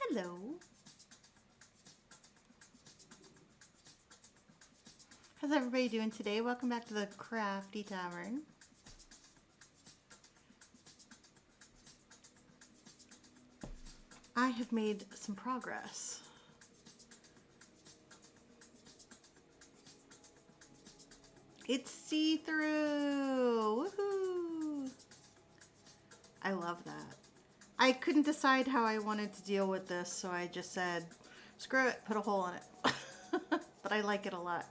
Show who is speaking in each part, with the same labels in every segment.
Speaker 1: Hello. How's everybody doing today? Welcome back to the Crafty Tavern. I have made some progress. It's see-through! Woohoo! I love that. I couldn't decide how I wanted to deal with this, so I just said, screw it, put a hole in it. But I like it a lot.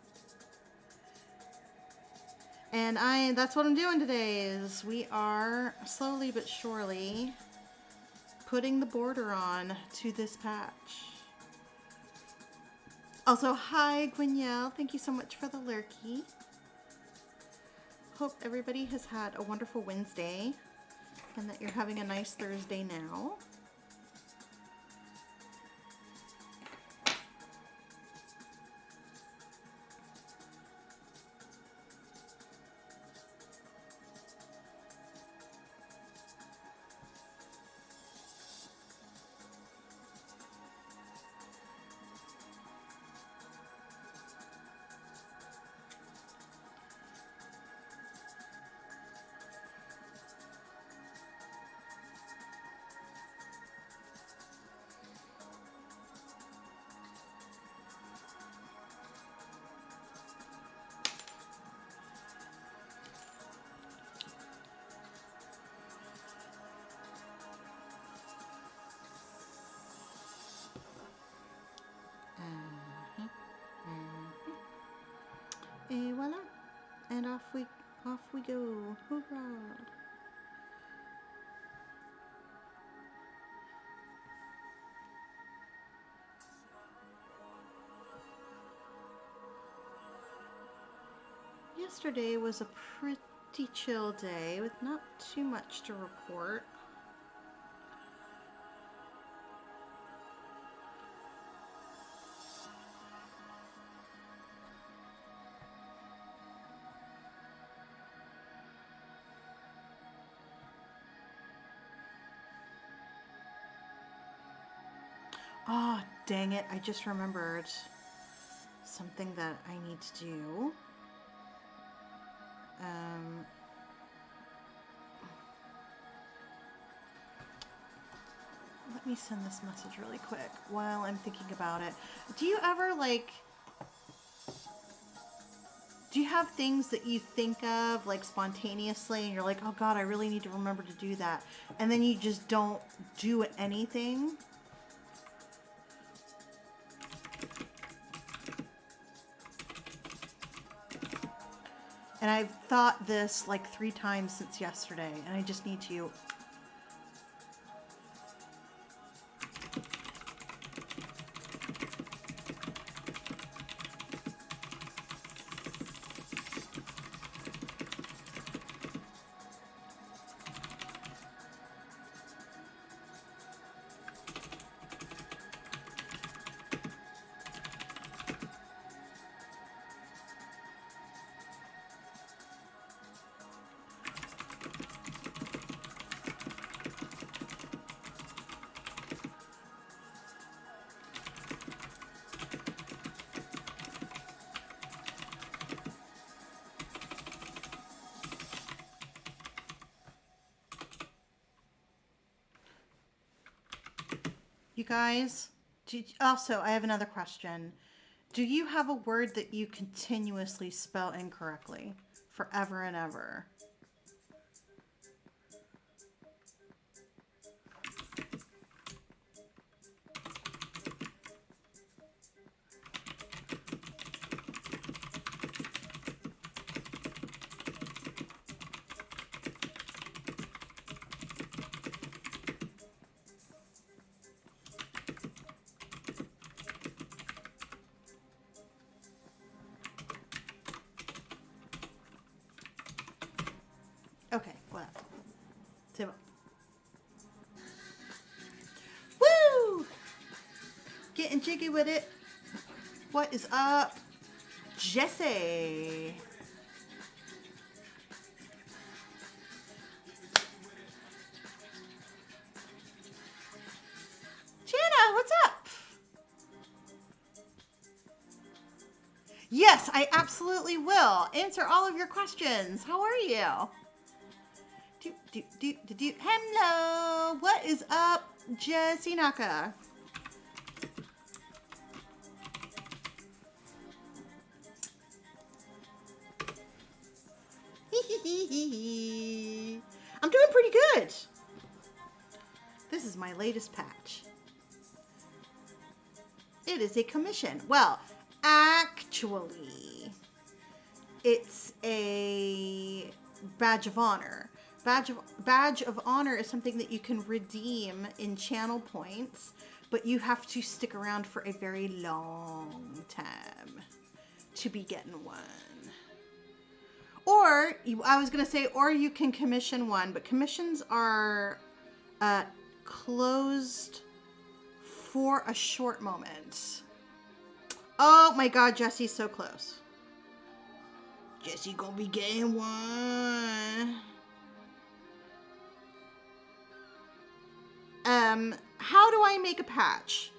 Speaker 1: And that's what I'm doing today, is we are slowly but surely putting the border on to this patch. Also, hi Gwinnell, thank you so much for the lurky. Hope everybody has had a wonderful Wednesday and that you're having a nice Thursday now. Et voila, and off we go. Hoorah! Yesterday was a pretty chill day with not too much to report. Oh, dang it, I just remembered something that I need to do. Let me send this message really quick while I'm thinking about it. Do you ever do you have things that you think of like spontaneously and you're like, oh God, I really need to remember to do that. And then you just don't do anything? And I've thought this like 3 times since yesterday, and I just need to. You guys, also, I have another question. Do you have a word that you continuously spell incorrectly forever and ever? Okay, well, c'est bon. Woo! Getting jiggy with it. What is up, Jesse? Jana, what's Yes, I absolutely will. Answer all of your questions. How are you? Hello. What is up, Jessie Naka? I'm doing pretty good. This is my latest patch. It is a commission. Well, actually, it's a badge of honor. Badge of honor is something that you can redeem in channel points, but you have to stick around for a very long time to be getting one. Or, I was going to say, or you can commission one, but commissions are closed for a short moment. Oh my God, Jessie's so close. Jessie gonna be getting one. How do I make a patch?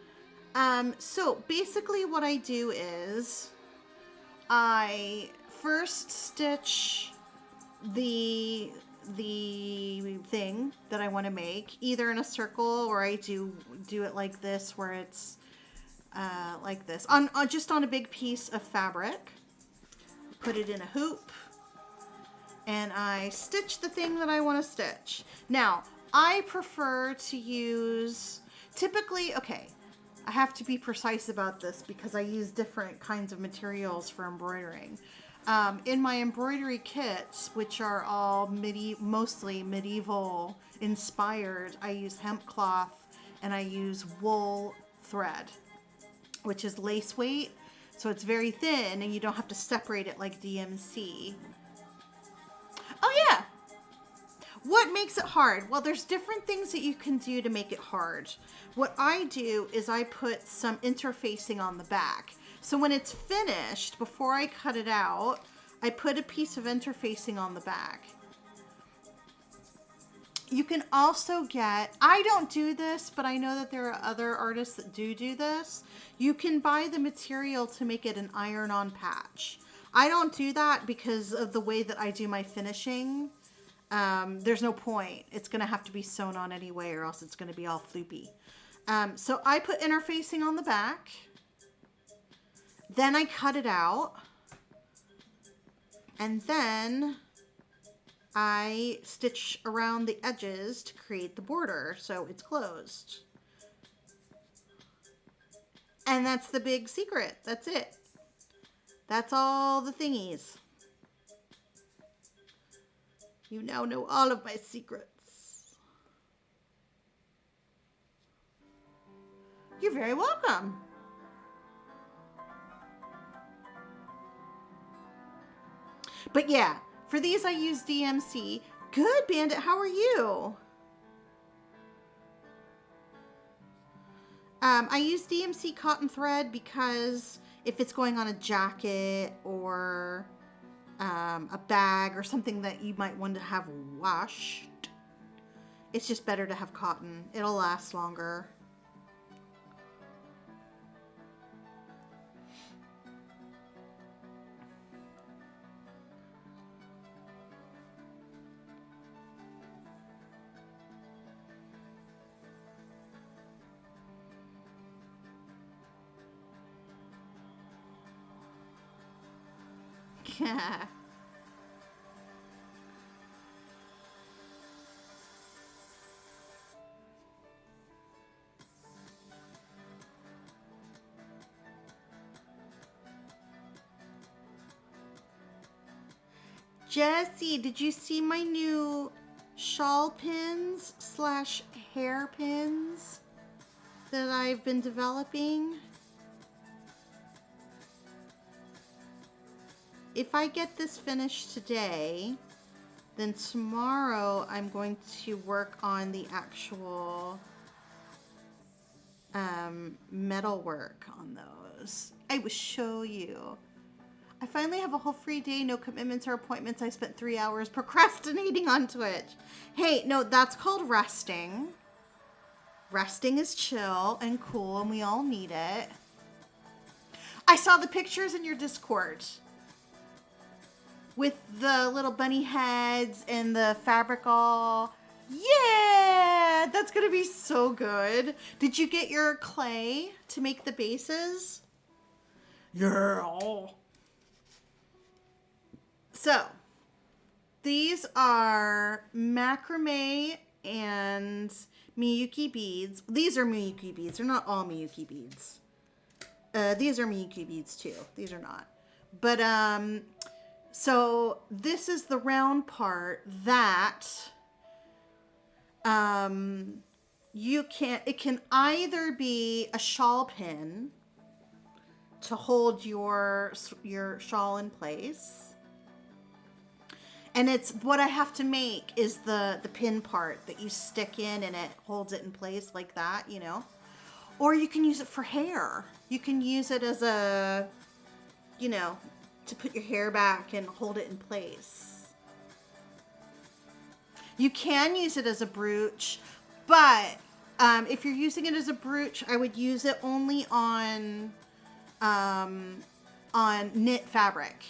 Speaker 1: So basically what I do is I first stitch the thing that I want to make, either in a circle or I do it like this, where it's like this on just on a big piece of fabric. Put it in a hoop and I stitch the thing that I want to stitch. Now I prefer to use typically, okay, I have to be precise about this because I use different kinds of materials for embroidering. In my embroidery kits, which are all mostly medieval inspired, I use hemp cloth and I use wool thread, which is lace weight. So it's very thin and you don't have to separate it like DMC. Oh yeah. What makes it hard? Well, there's different things that you can do to make it hard. What I do is I put some interfacing on the back. So when it's finished, before I cut it out, I put a piece of interfacing on the back. You can also get, I don't do this, but I know that there are other artists that do this. You can buy the material to make it an iron-on patch. I don't do that because of the way that I do my finishing. There's no point. It's going to have to be sewn on anyway, or else it's going to be all floopy. So I put interfacing on the back. Then I cut it out. And then I stitch around the edges to create the border so it's closed. And that's the big secret. That's it. That's all the thingies. You now know all of my secrets. You're very welcome. But yeah, for these I use DMC. Good, Bandit, how are you? I use DMC cotton thread because if it's going on a jacket or a bag or something that you might want to have washed, it's just better to have cotton. It'll last longer. Yeah. Jessie, did you see my new shawl pins / hair pins that I've been developing? If I get this finished today, then tomorrow I'm going to work on the actual metal work on those. I will show you. I finally have a whole free day, no commitments or appointments. I spent 3 hours procrastinating on Twitch. Hey, no, that's called resting. Resting is chill and cool, and we all need it. I saw the pictures in your Discord with the little bunny heads and the fabric all. Yeah, that's gonna be so good. Did you get your clay to make the bases? Yeah. So, these are macrame and Miyuki beads. These are Miyuki beads. They're not all Miyuki beads. These are Miyuki beads too. These are not. But, so this is the round part that it can either be a shawl pin to hold your shawl in place. And it's what I have to make is the pin part that you stick in and it holds it in place like that, you know. Or you can use it for hair. You can use it as a, you know, to put your hair back and hold it in place. You can use it as a brooch, but if you're using it as a brooch, I would use it only on knit fabric.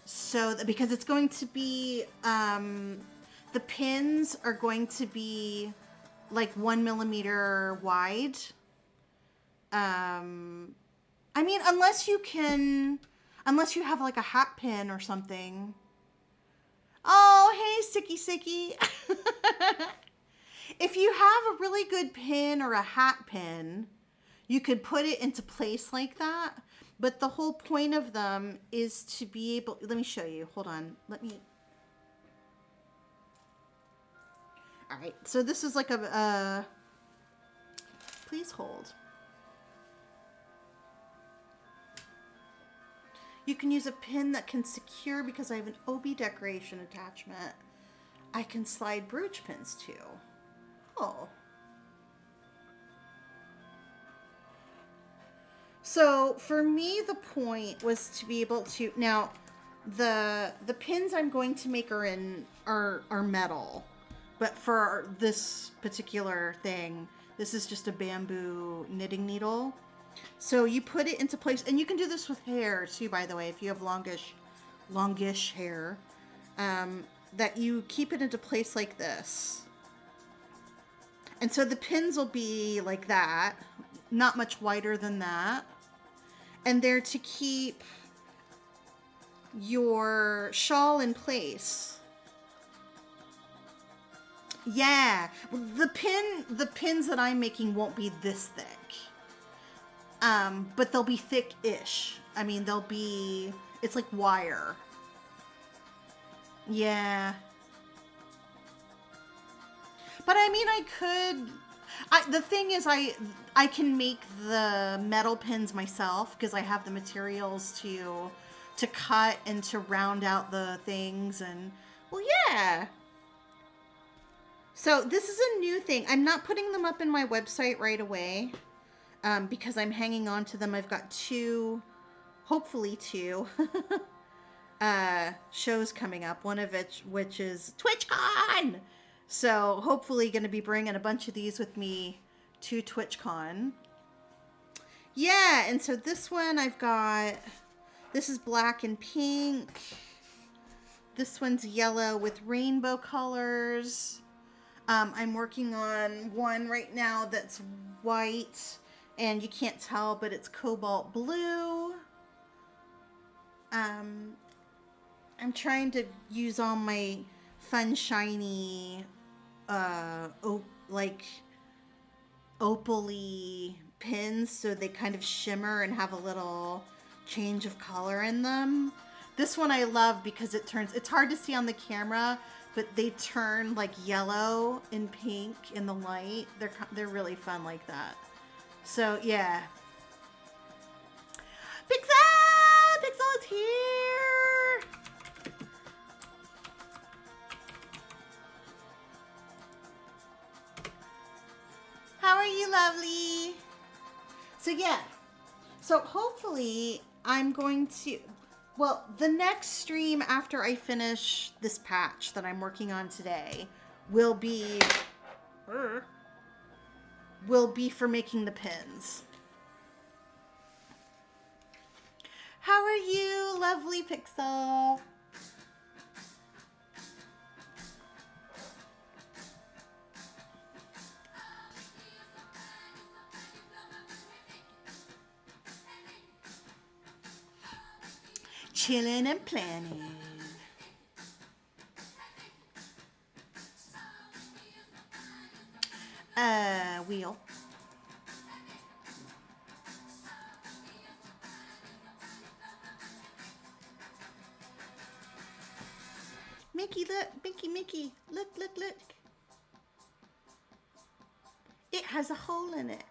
Speaker 1: So because it's going to be, the pins are going to be like 1 millimeter wide. I mean, unless you have like a hat pin or something. Oh, hey, Sicky. If you have a really good pin or a hat pin, you could put it into place like that. But the whole point of them is to be able, let me show you. Hold on. All right. So this is like please hold. You can use a pin that can secure because I have an OB decoration attachment. I can slide brooch pins too. Oh. So for me, the point was to be able to, now the pins I'm going to make are metal, but for this particular thing, this is just a bamboo knitting needle. So you put it into place, and you can do this with hair too, by the way, if you have longish hair, that you keep it into place like this. And so the pins will be like that, not much wider than that. And they're to keep your shawl in place. Yeah, the pins that I'm making won't be this thick. But they'll be thick-ish. I mean, it's like wire. Yeah. But I mean, the thing is I can make the metal pins myself because I have the materials to cut and to round out the things, and well, yeah. So this is a new thing. I'm not putting them up in my website right away because I'm hanging on to them. I've got hopefully two shows coming up. One of which is TwitchCon. So hopefully going to be bringing a bunch of these with me to TwitchCon. Yeah, and so this one this is black and pink. This one's yellow with rainbow colors. I'm working on one right now that's white, and you can't tell, but it's cobalt blue. I'm trying to use all my fun, shiny, like opal-y pins so they kind of shimmer and have a little change of color in them. This one I love because it's hard to see on the camera, but they turn like yellow and pink in the light. They're really fun like that. So yeah. Pixel is here. How are you, lovely? So yeah. So hopefully I'm going to, well, the next stream after I finish this patch that I'm working on today will be for making the pins. How are you, lovely Pixel? Chilling and planning. Wheel. Mickey, look. Mickey. Look. It has a hole in it.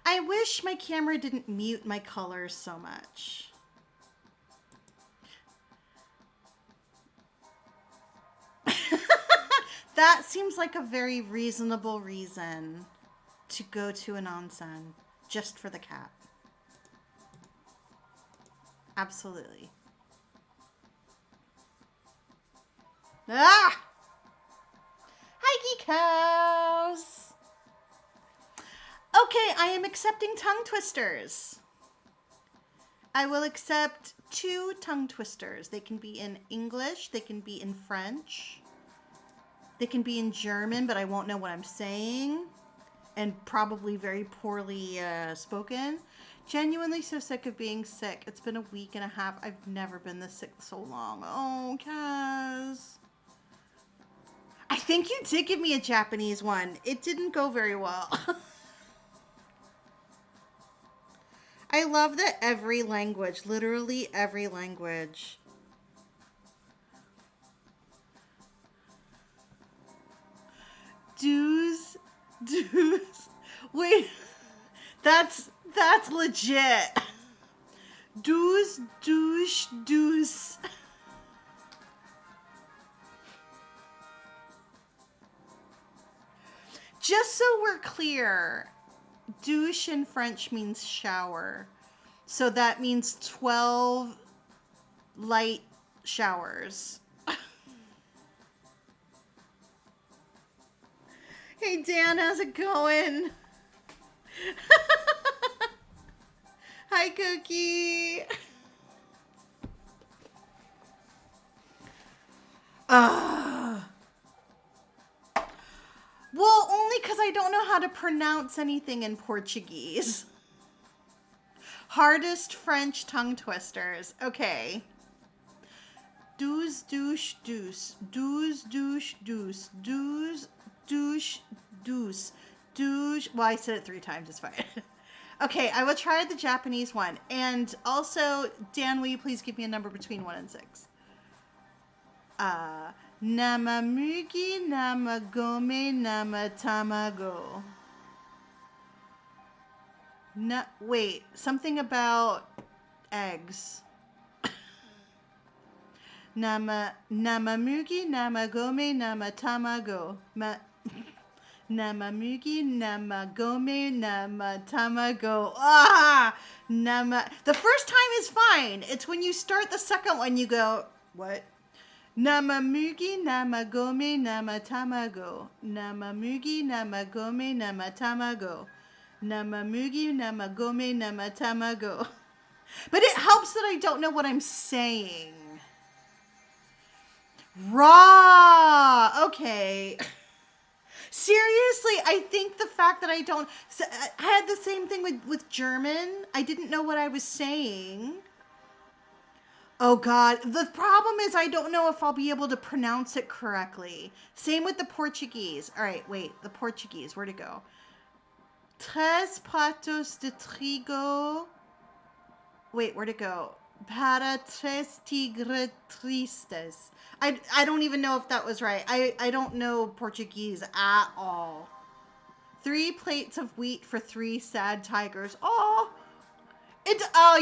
Speaker 1: I wish my camera didn't mute my colors so much. That seems like a very reasonable reason to go to an onsen just for the cat. Absolutely. Ah! Hi, geek cows. Okay, I am accepting tongue twisters. I will accept 2 tongue twisters. They can be in English, they can be in French, they can be in German, but I won't know what I'm saying, and probably very poorly spoken. Genuinely so sick of being sick. It's been a week and a half. I've never been this sick so long. Oh, Kaz. I think you did give me a Japanese one. It didn't go very well. I love that every language, literally every language. Do's. Wait, that's legit. Do's. Just so we're clear, douche in French means shower. So that means 12 light showers. Hey Dan, how's it going? Hi Cookie. Well, only because I don't know how to pronounce anything in Portuguese. Hardest French tongue twisters. Okay. Douze, douche, douce. Douze, douche, douce. Douze, douche, douce. Douche. Well, I said it 3 times. It's fine. Okay, I will try the Japanese one. And also, Dan, will you please give me a number between 1 and 6? Namamugi, namagome, namatamago. Wait, something about eggs. Namamugi, namagome, namatamago. Namamugi, namagome, namatamago. The first time is fine. It's when you start the second one, you go, what? Namamugi, namagome, namatamago. Namamugi, namagome, namatamago. Namamugi, namagome, namatamago. But it helps that I don't know what I'm saying. Raw. Okay. Seriously, I think the fact that I had the same thing with German. I didn't know what I was saying. Oh God, the problem is I don't know if I'll be able to pronounce it correctly. Same with the Portuguese. All right, wait, the Portuguese, where'd it go? Tres pratos de trigo. Wait, where'd it go? Para tres tigres tristes. I don't even know if that was right. I don't know Portuguese at all. 3 plates of wheat for 3 sad tigers. Oh,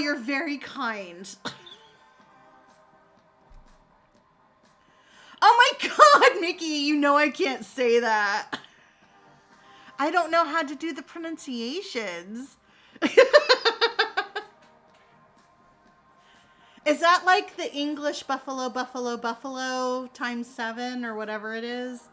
Speaker 1: you're very kind. Oh my God, Mickey, you know I can't say that. I don't know how to do the pronunciations. Is that like the English buffalo times 7 or whatever it is?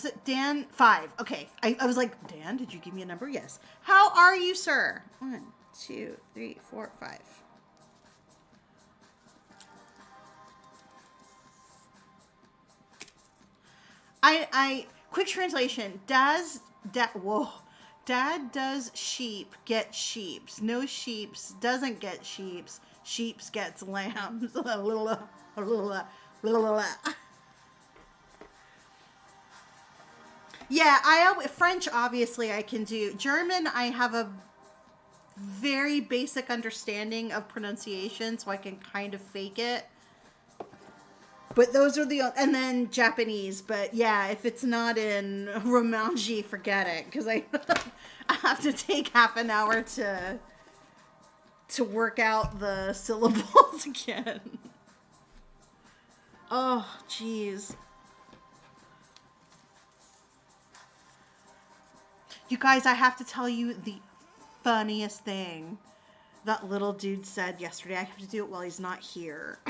Speaker 1: Was it Dan? 5. Okay. I was like, Dan, did you give me a number? Yes. How are you, sir? 1, 2, 3, 4, 5. Quick translation. Dad does sheep get sheeps. No sheeps doesn't get sheeps. Sheeps gets lambs. Yeah, French obviously I can do. German I have a very basic understanding of pronunciation, so I can kind of fake it. But those are and then Japanese. But yeah, if it's not in Romanji, forget it, because I have to take half an hour to work out the syllables again. Oh, jeez. You guys, I have to tell you the funniest thing that little dude said yesterday. I have to do it while he's not here.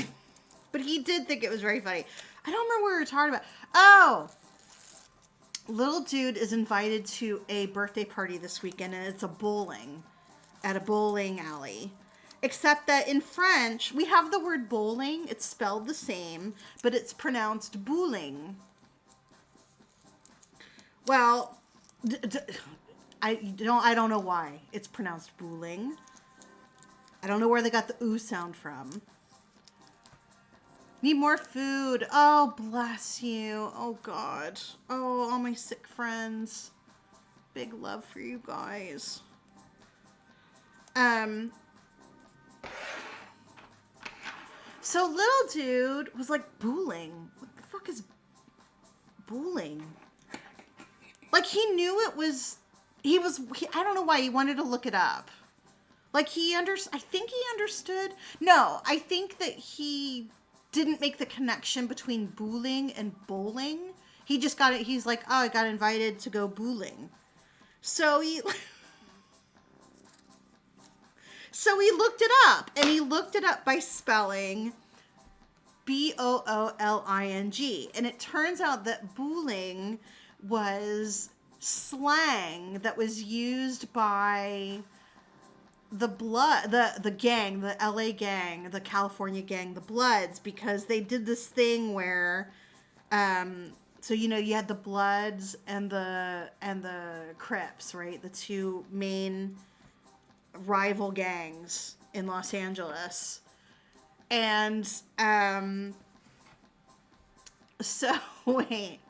Speaker 1: But he did think it was very funny. I don't remember what we were talking about. Oh! Little dude is invited to a birthday party this weekend, and it's at a bowling alley. Except that in French, we have the word bowling. It's spelled the same, but it's pronounced bowling. Well, I don't know why it's pronounced bowling. I don't know where they got the ooh sound from. Need more food. Oh, bless you. Oh, God. Oh, all my sick friends. Big love for you guys. So little dude was like, bowling? What the fuck is bowling? Like, he knew it was... I don't know why he wanted to look it up. Like, I think he understood. No, I think that he didn't make the connection between bowling and bowling. He just got it. He's like, oh, I got invited to go bowling. So he looked it up, and he looked it up by spelling booling. And it turns out that bowling was slang that was used by the gang, the LA gang, the California gang, the Bloods, because they did this thing where, so, you had the Bloods and the Crips, right? The two main rival gangs in Los Angeles. And, so, wait,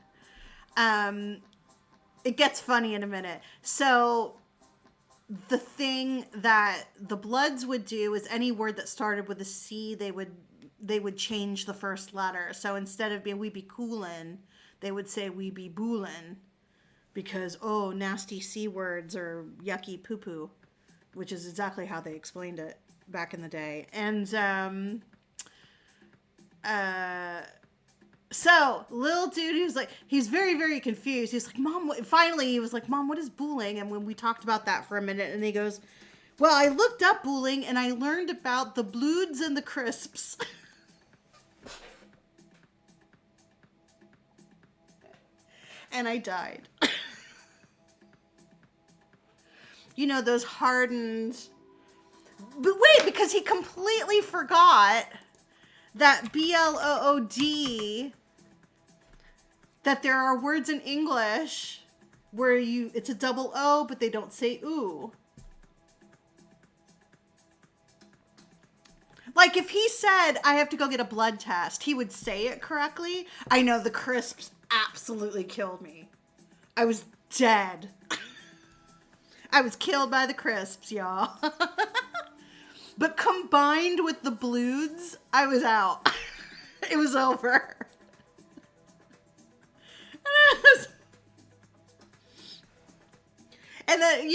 Speaker 1: it gets funny in a minute. So, the thing that the Bloods would do is any word that started with a C, they would change the first letter. So instead of we be coolin', they would say we be boolin', because, oh, nasty C words or yucky poo-poo, which is exactly how they explained it back in the day. And so, little dude, he's very, very confused. He's like, Mom, finally, he was like, Mom, what is bowling? And when we talked about that for a minute, and he goes, well, I looked up bowling, and I learned about the Bloods and the Crisps. And I died. Those hardened... But wait, because he completely forgot that BLOOD... that there are words in English where it's a double O, but they don't say ooh. Like, if he said, I have to go get a blood test, he would say it correctly. I know, the Crisps absolutely killed me. I was dead. I was killed by the Crisps, y'all. But combined with the Bloods, I was out. It was over. And then,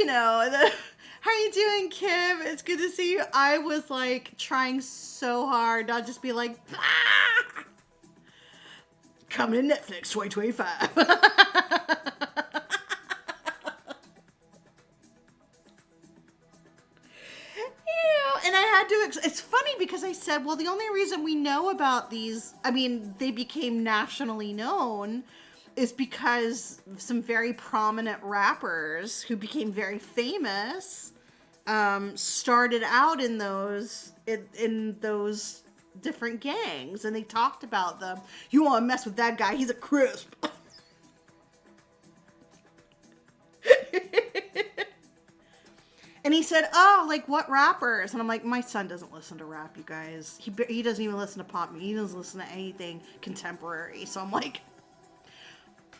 Speaker 1: how you doing, Kim? It's good to see you. I was like trying so hard not just be like, ah! Coming to Netflix 2025. And I had to, it's funny because I said, well, the only reason we know about these, I mean, they became nationally known is because some very prominent rappers who became very famous started out in those different gangs, and they talked about them. You want to mess with that guy? He's a crisp. And he said, "Oh, like what rappers?" And I'm like, "My son doesn't listen to rap, you guys. He doesn't even listen to pop music. He doesn't listen to anything contemporary." So I'm like,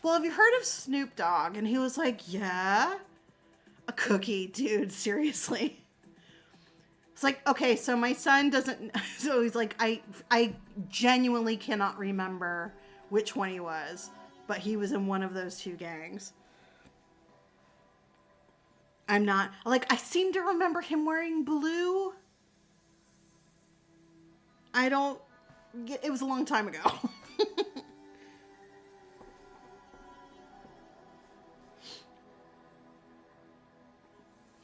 Speaker 1: "Well, have you heard of Snoop Dogg?" And he was like, "Yeah." A cookie, dude, seriously. It's like, okay, so my son doesn't, so he's like, I genuinely cannot remember which one he was, but he was in one of those two gangs. I'm not, like, I seem to remember him wearing blue. I don't, it was a long time ago.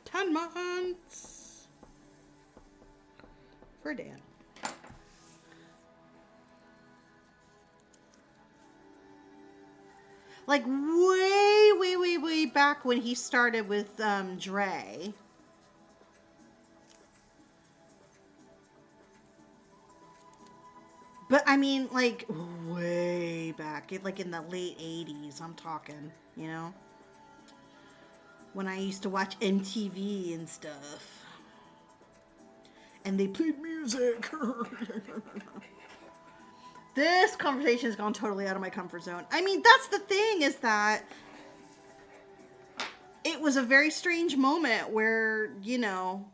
Speaker 1: 10 months for Dan. Like way back when he started with Dre. But I mean, like, way back, like in the late 80s, I'm talking, you know? When I used to watch MTV and stuff. And they played music. This conversation has gone totally out of my comfort zone. I mean, that's the thing, is that it was a very strange moment where, you know,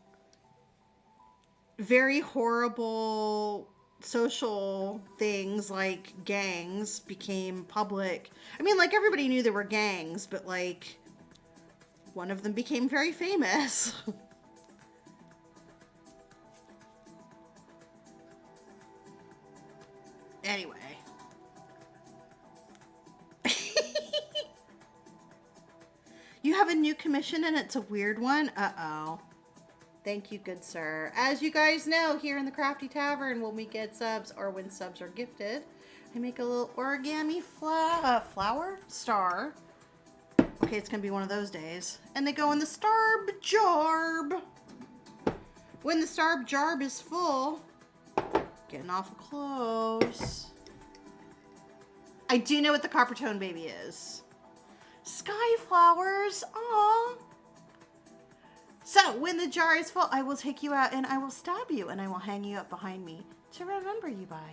Speaker 1: very horrible social things like gangs became public. I mean, like, everybody knew there were gangs, but, like, one of them became very famous. Anyway. You have a new commission and it's a weird one? Uh-oh. Thank you, good sir. As you guys know, here in the Crafty Tavern, when we get subs or when subs are gifted, I make a little origami flower star. Okay, it's going to be one of those days. And they go in the Starb Jarb. When the Starb Jarb is full, getting awful close. I do know what the copper tone baby is. Sky flowers. Aww. So, when the jar is full, I will take you out and I will stab you and I will hang you up behind me to remember you by.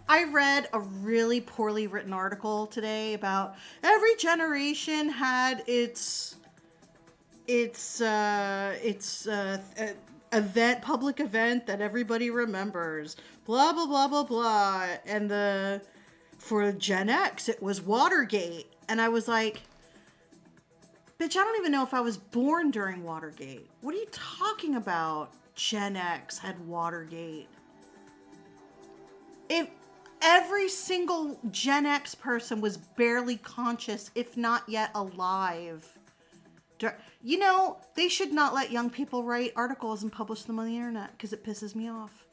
Speaker 1: I read a really poorly written article today about every generation had its event, public event that everybody remembers. Blah, blah, blah, blah, blah. And for Gen X, it was Watergate. And I was like, bitch, I don't even know if I was born during Watergate. What are you talking about? Gen X had Watergate. If every single Gen X person was barely conscious, if not yet alive. You know, they should not let young people write articles and publish them on the internet because it pisses me off.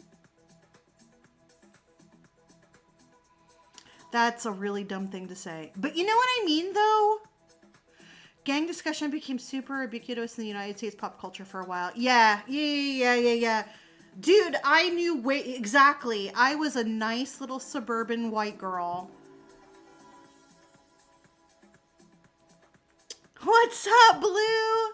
Speaker 1: That's a really dumb thing to say. But you know what I mean, though? Gang discussion became super ubiquitous in the United States pop culture for a while. Yeah. Dude, I knew exactly. I was a nice little suburban white girl. What's up, Blue?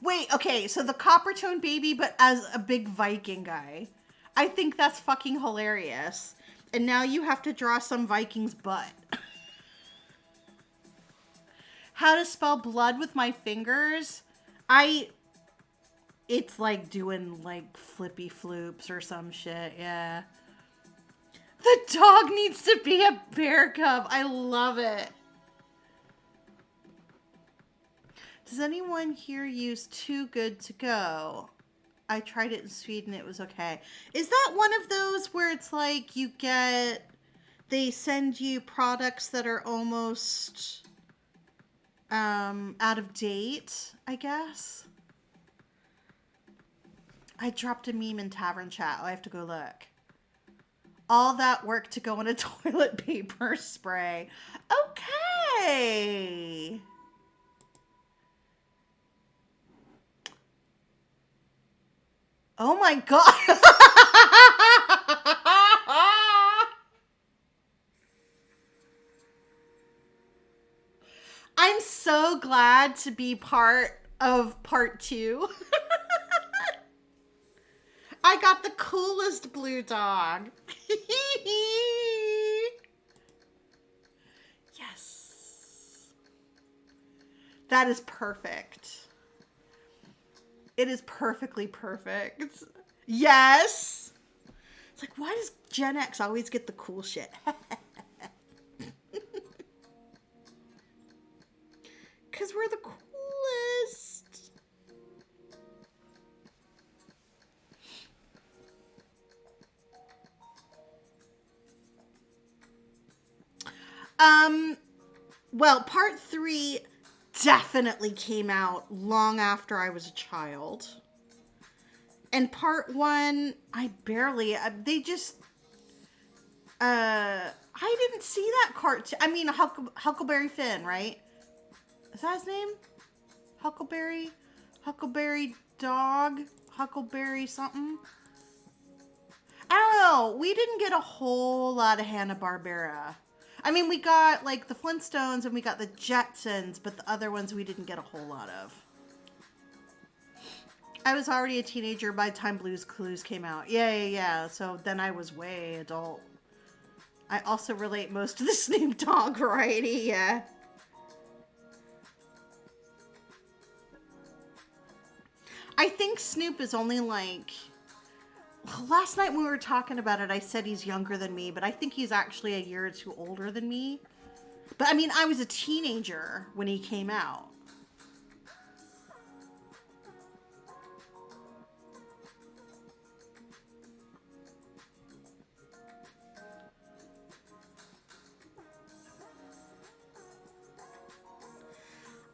Speaker 1: Wait, okay, so the copper tone baby, but as a big Viking guy. I think that's fucking hilarious. And now you have to draw some Viking's butt. How to spell blood with my fingers? It's like doing like flippy floops or some shit, yeah. The dog needs to be a bear cub. I love it. Does anyone here use Too Good To Go? I tried it in Sweden. It was okay. Is that one of those where it's like they send you products that are almost out of date, I guess? I dropped a meme in Tavern Chat. I have to go look. All that work to go in a toilet paper spray. Okay. Oh my God. I'm so glad to be part of part 2. I got the coolest blue dog. Yes. That is perfect. It is perfectly perfect. Yes. It's like, why does Gen X always get the cool shit? Because we're the coolest. Well, part 3 definitely came out long after I was a child. And part 1, I barely, they just, I didn't see that cartoon. I mean, Huckleberry Finn, right? Is that his name? Huckleberry Dog? Huckleberry something? I don't know. We didn't get a whole lot of Hanna-Barbera. I mean, we got like the Flintstones and we got the Jetsons, but the other ones we didn't get a whole lot of. I was already a teenager by the time Blue's Clues came out. Yeah. So then I was way adult. I also relate most to the Snoop Dogg variety, yeah. I think Snoop is only like... Last night when we were talking about it, I said he's younger than me, but I think he's actually a year or two older than me. But I mean, I was a teenager when he came out.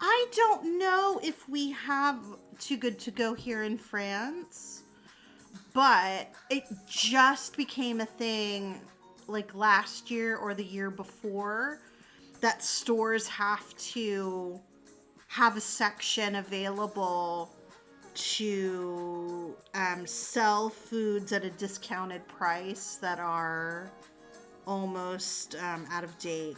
Speaker 1: I don't know if we have Too Good to Go here in France, but it just became a thing like last year or the year before that stores have to have a section available to sell foods at a discounted price that are almost out of date.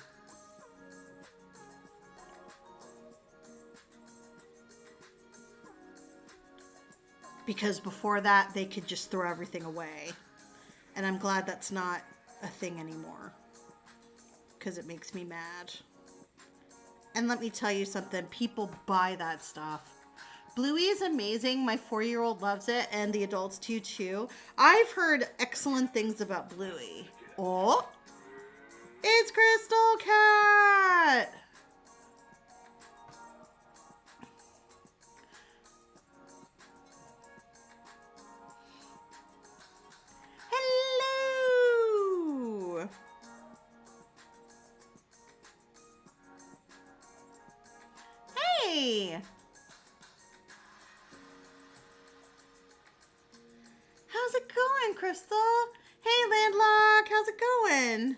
Speaker 1: Because before that, they could just throw everything away. And I'm glad that's not a thing anymore. Because it makes me mad. And let me tell you something. People buy that stuff. Bluey is amazing. My 4-year-old loves it. And the adults do too. I've heard excellent things about Bluey. Oh, it's Crystal Cat. Hello. Hey. How's it going, Crystal? Hey, Landlock. How's it going?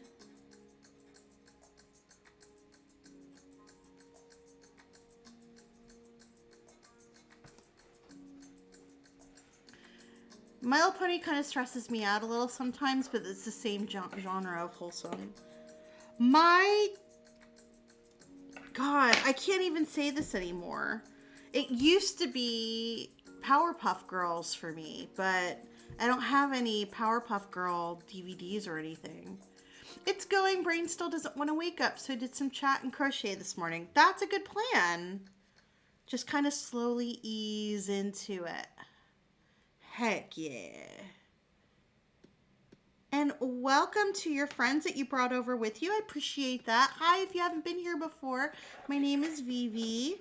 Speaker 1: My Little Pony kind of stresses me out a little sometimes, but it's the same genre of wholesome. My God, I can't even say this anymore. It used to be Powerpuff Girls for me, but I don't have any Powerpuff Girl DVDs or anything. It's going. Brain still doesn't want to wake up, so I did some chat and crochet this morning. That's a good plan. Just kind of slowly ease into it. Heck yeah. And welcome to your friends that you brought over with you. I appreciate that. Hi, if you haven't been here before, my name is Vivi.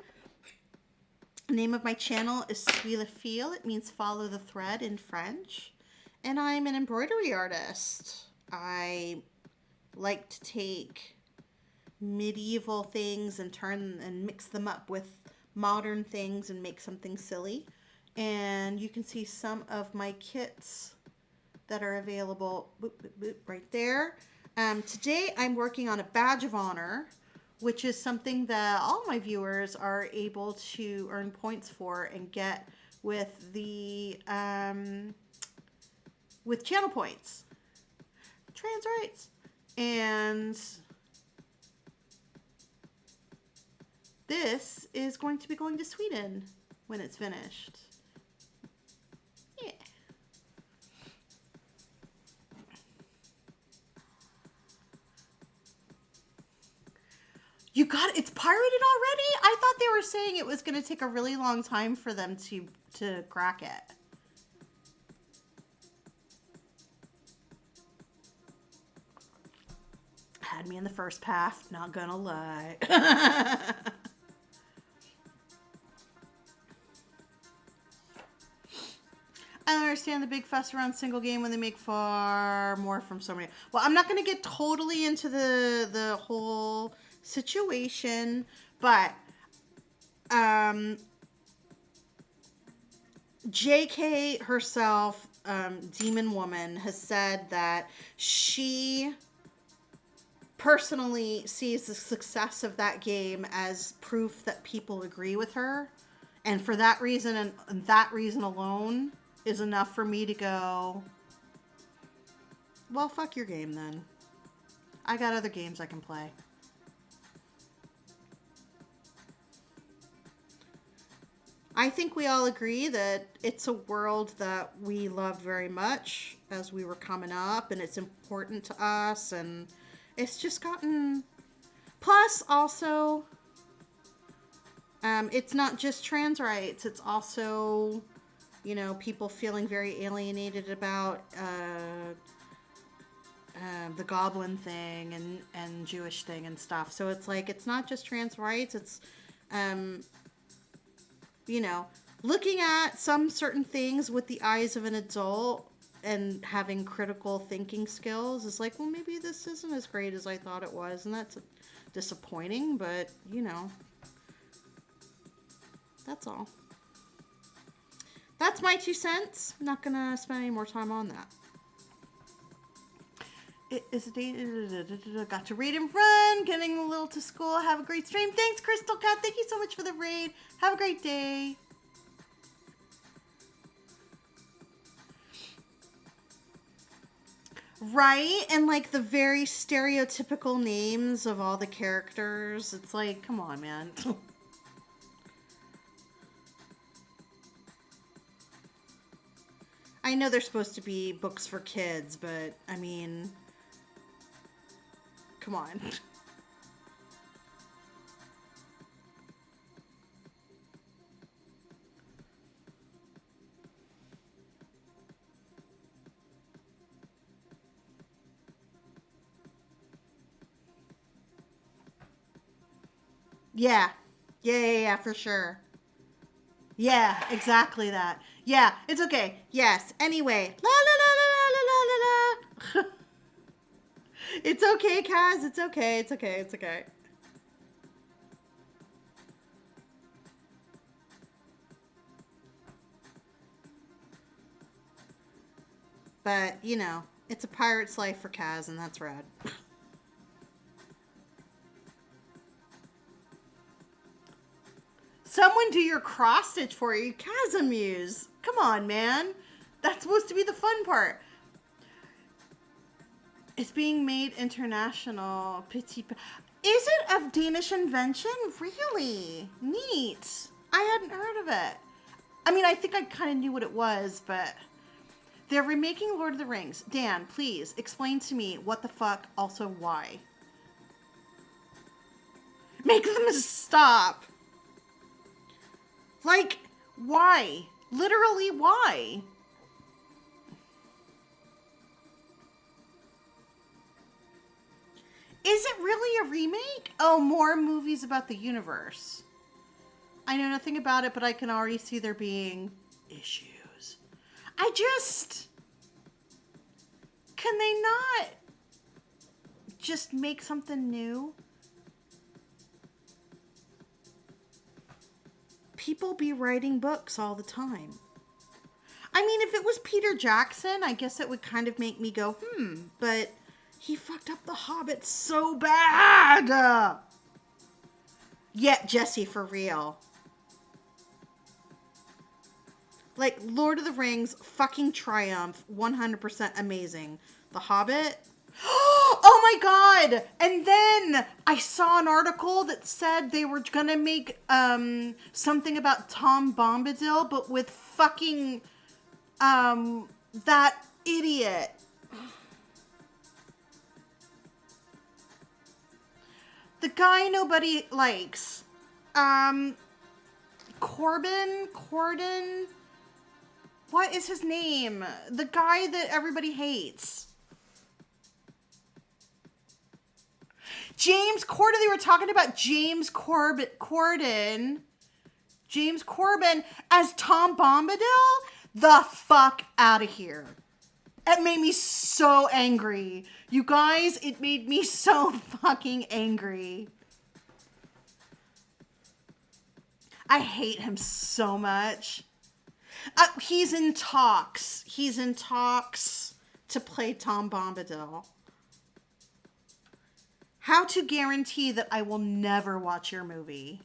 Speaker 1: The name of my channel is Suis le Fil. It means follow the thread in French. And I'm an embroidery artist. I like to take medieval things and mix them up with modern things and make something silly. And you can see some of my kits that are available boop, boop, boop, right there. Today I'm working on a badge of honor, which is something that all my viewers are able to earn points for and get with the with channel points. Trans rights. And this is going to be going to Sweden when it's finished. Yeah. You got it. It's pirated already? I thought they were saying it was going to take a really long time for them to crack it. Had me in the first path, not gonna lie. I don't understand the big fuss around single game when they make far more from so many. Well, I'm not going to get totally into the whole situation, but JK herself, Demon Woman, has said that she personally sees the success of that game as proof that people agree with her, and for that reason and that reason alone is enough for me to go, well, fuck your game then. I got other games I can play. I think we all agree that it's a world that we love very much as we were coming up, and it's important to us, and it's just gotten... Plus, also, it's not just trans rights, it's also... You know, people feeling very alienated about the goblin thing and Jewish thing and stuff. So it's like, it's not just trans rights. It's, you know, looking at some certain things with the eyes of an adult and having critical thinking skills is like, well, maybe this isn't as great as I thought it was. And that's disappointing, but, you know, that's all. That's my 2 cents. I'm not going to spend any more time on that. It is a day. Got to read and run. Getting a little to school. Have a great stream. Thanks, Crystal Cat. Thank you so much for the raid. Have a great day. Right? And like the very stereotypical names of all the characters. It's like, come on, man. I know they're supposed to be books for kids, but I mean, come on. Yeah. Yeah, for sure. Yeah, exactly that. Yeah, it's okay. Yes. Anyway. La la la la la la la la. It's okay, Kaz. It's okay. It's okay. It's okay. But, you know, it's a pirate's life for Kaz, and that's rad. Someone do your cross stitch for you. Kazamuse. Come on, man. That's supposed to be the fun part. It's being made international. Is it of Danish invention? Really? Neat. I hadn't heard of it. I mean, I think I kind of knew what it was, but... They're remaking Lord of the Rings. Dan, please explain to me what the fuck, also why. Make them stop. Like, why? Literally, why? Is it really a remake? Oh, more movies about the universe. I know nothing about it, but I can already see there being issues. Can they not just make something new? People be writing books all the time. I mean, if it was Peter Jackson, I guess it would kind of make me go, but he fucked up The Hobbit so bad. Yeah, Jesse, for real. Like, Lord of the Rings, fucking triumph, 100% amazing. The Hobbit, oh my god! And then I saw an article that said they were gonna make something about Tom Bombadil, but with fucking that idiot. The guy nobody likes. Corden? What is his name? The guy that everybody hates. James Corden. They were talking about James Corden. James Corbin as Tom Bombadil? The fuck out of here. It made me so angry. You guys, it made me so fucking angry. I hate him so much. He's in talks. He's in talks to play Tom Bombadil. How to guarantee that I will never watch your movie?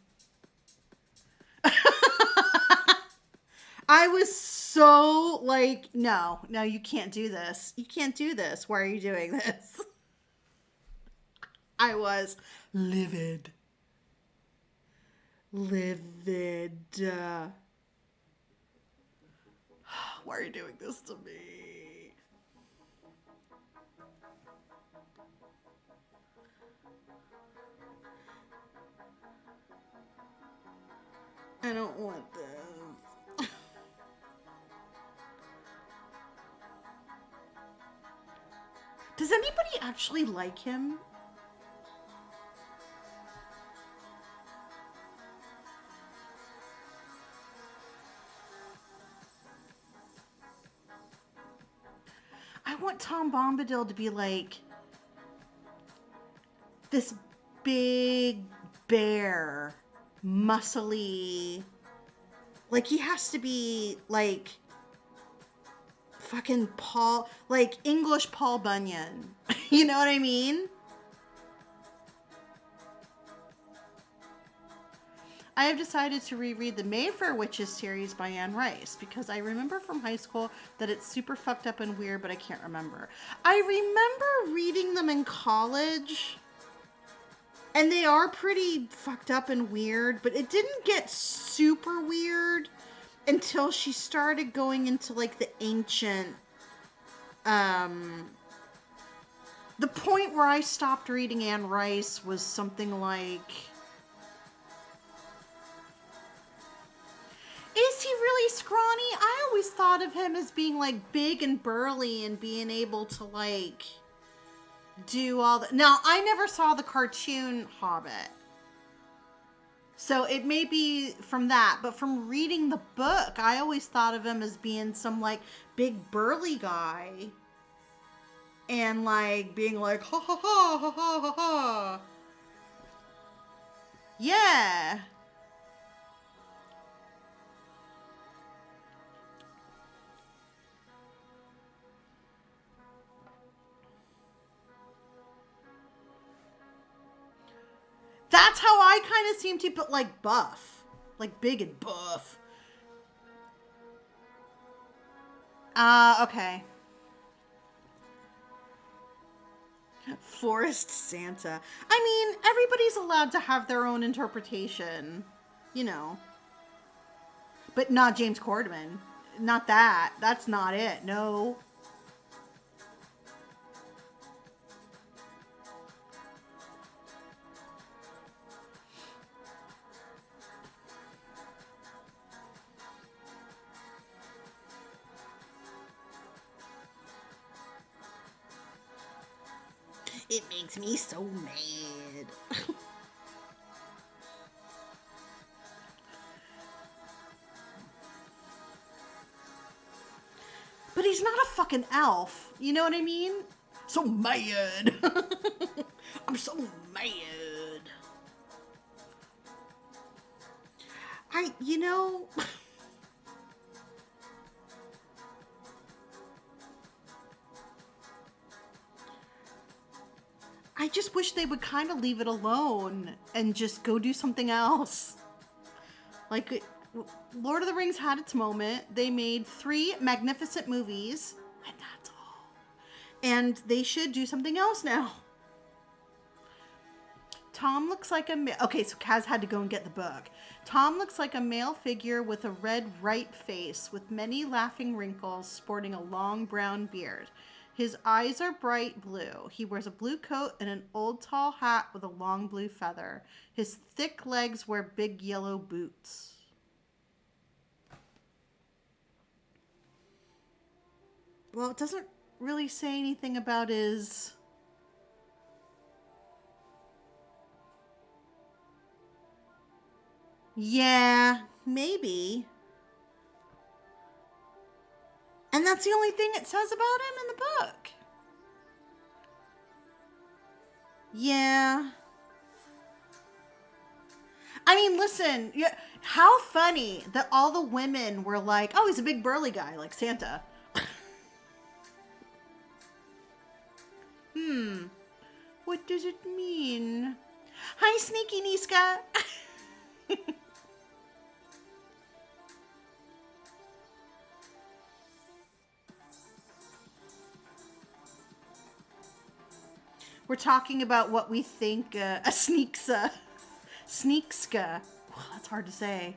Speaker 1: I was so like, no, you can't do this. You can't do this. Why are you doing this? I was livid. Livid. Why are you doing this to me? I don't want this. Does anybody actually like him? I want Tom Bombadil to be like this big bear, muscly. Like he has to be like fucking Paul, like English Paul Bunyan. You know what I mean? I have decided to reread the Mayfair Witches series by Anne Rice because I remember from high school that it's super fucked up and weird, but I can't remember. I remember reading them in college, and they are pretty fucked up and weird, but it didn't get super weird until she started going into like the ancient, the point where I stopped reading Anne Rice was something like, is he really scrawny? I always thought of him as being like big and burly and being able to like do all that. Now, I never saw the cartoon Hobbit, so it may be from that, but from reading the book, I always thought of him as being some like big burly guy and like being like, ha ha ha ha ha ha ha. Yeah. That's how I kind of seem to, but like buff. Like big and buff. Okay. Forest Santa. I mean, everybody's allowed to have their own interpretation, you know. But not James Corden. Not that. That's not it. No. It makes me so mad. But he's not a fucking elf. You know what I mean? So mad. I'm so mad. You know... I just wish they would kind of leave it alone and just go do something else. Like, Lord of the Rings had its moment. They made 3 magnificent movies, and that's all. And they should do something else now. Tom looks like a... Okay, so Kaz had to go and get the book. Tom looks like a male figure with a red, ripe face, with many laughing wrinkles, sporting a long brown beard. His eyes are bright blue. He wears a blue coat and an old tall hat with a long blue feather. His thick legs wear big yellow boots. Well, it doesn't really say anything about his... Yeah, maybe. And that's the only thing it says about him in the book. Yeah. I mean, listen, how funny that all the women were like, oh, he's a big burly guy, like Santa. What does it mean? Hi, Sneaky Niska. We're talking about what we think a sneakska. Wow, that's hard to say.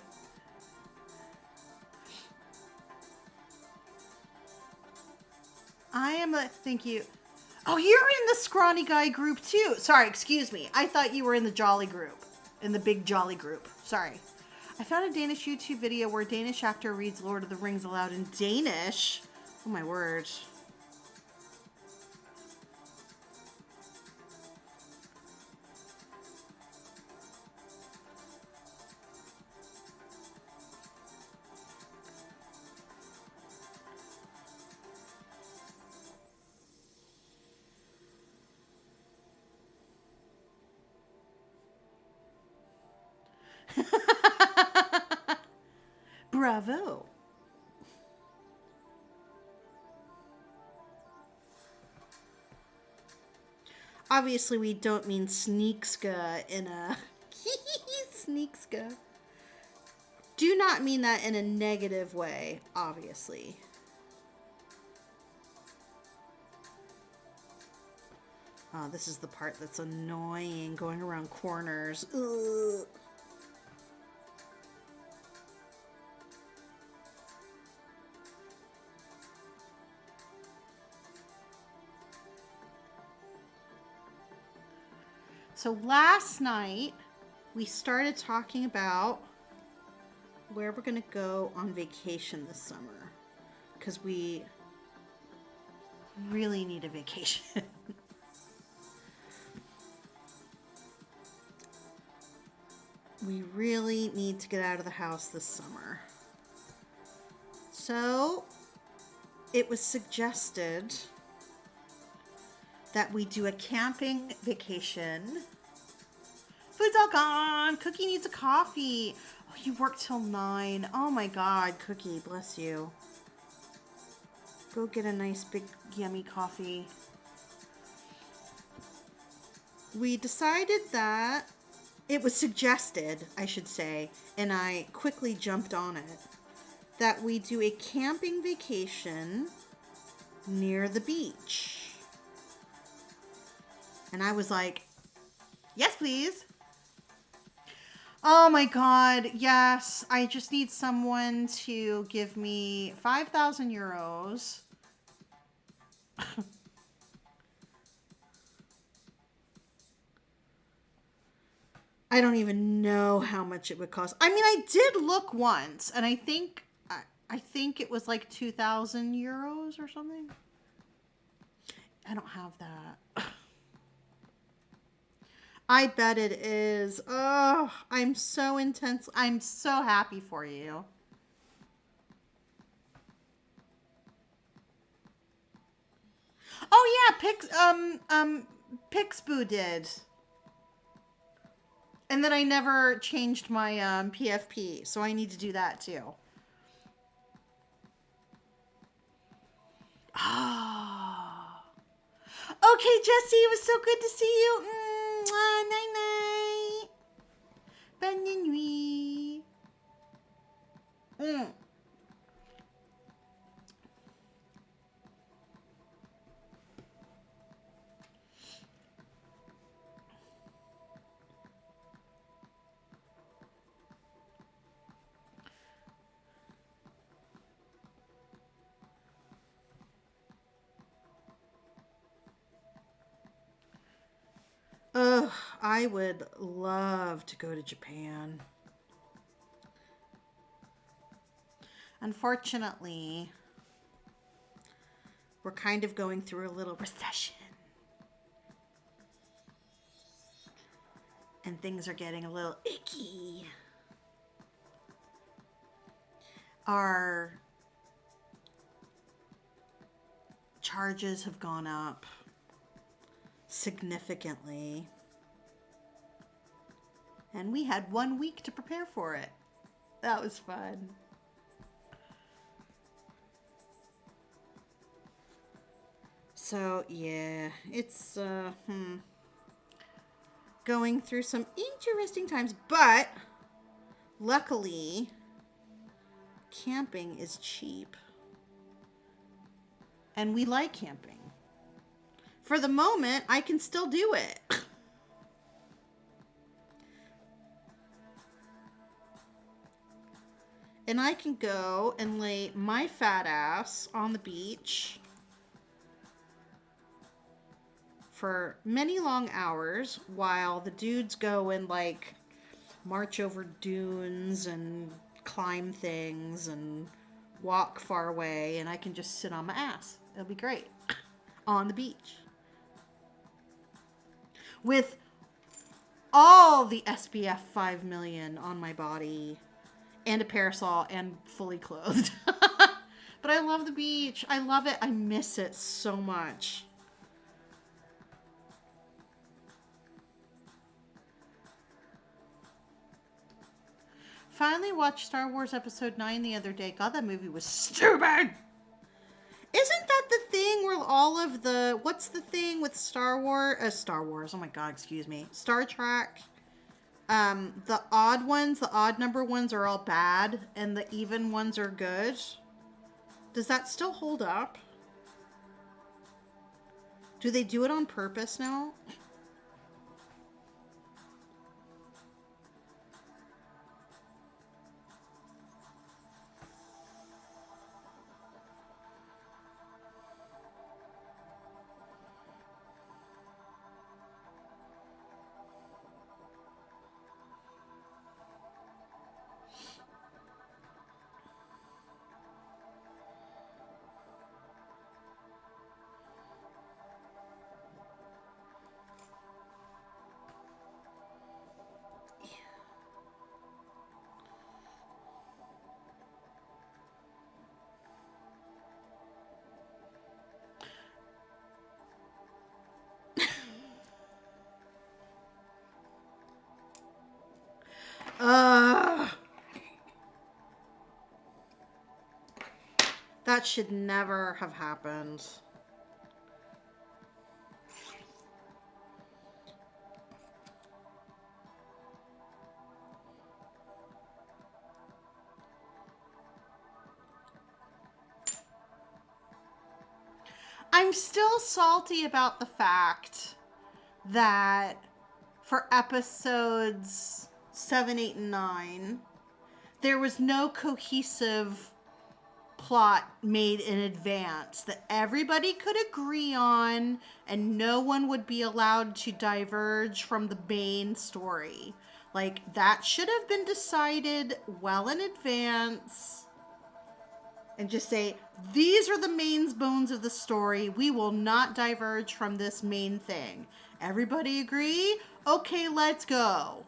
Speaker 1: Thank you. Oh, you're in the scrawny guy group too. Sorry, excuse me. I thought you were in the jolly group. In the big jolly group. Sorry. I found a Danish YouTube video where a Danish actor reads Lord of the Rings aloud in Danish. Oh my word. Bravo. Obviously, we don't mean sneakska in a... Sneakska. Do not mean that in a negative way, obviously. Oh, this is the part that's annoying, going around corners. Ugh. So last night, we started talking about where we're going to go on vacation this summer. Because we really need a vacation. We really need to get out of the house this summer. So, it was suggested that we do a camping vacation. Food's all gone. Cookie needs a coffee. Oh, you work till 9. Oh my God, Cookie, bless you. Go get a nice big yummy coffee. We decided that it was suggested, I should say, and I quickly jumped on it, that we do a camping vacation near the beach. And I was like, yes, please. Oh my God, yes. I just need someone to give me 5,000 euros. I don't even know how much it would cost. I mean, I did look once, and I think it was like 2,000 euros or something. I don't have that. I bet it is. Oh, I'm so happy for you. Oh yeah, Pixboo did. And then I never changed my PFP, so I need to do that too. Oh. Okay, Jessie, it was so good to see you. Night night. Bonne nuit. Ugh, I would love to go to Japan. Unfortunately, we're kind of going through a little recession. And things are getting a little icky. Our charges have gone up significantly. And we had 1 week to prepare for it. That was fun. So, yeah, it's going through some interesting times, but luckily, camping is cheap. And we like camping. For the moment, I can still do it. And I can go and lay my fat ass on the beach for many long hours while the dudes go and like march over dunes and climb things and walk far away, and I can just sit on my ass. It'll be great. On the beach. With all the SPF 5 million on my body and a parasol and fully clothed. But I love the beach. I love it. I miss it so much. Finally watched Star Wars Episode 9 the other day. God, that movie was stupid. Isn't that the thing where all of the... What's the thing with Star Wars? Oh my God, excuse me. Star Trek. The odd ones, the odd number ones are all bad, and the even ones are good. Does that still hold up? Do they do it on purpose now? That should never have happened. I'm still salty about the fact that for episodes 7, 8, and 9, there was no cohesive plot made in advance that everybody could agree on, and no one would be allowed to diverge from the main story. Like, that should have been decided well in advance. And just say, these are the main bones of the story. We will not diverge from this main thing. Everybody agree? Okay, let's go.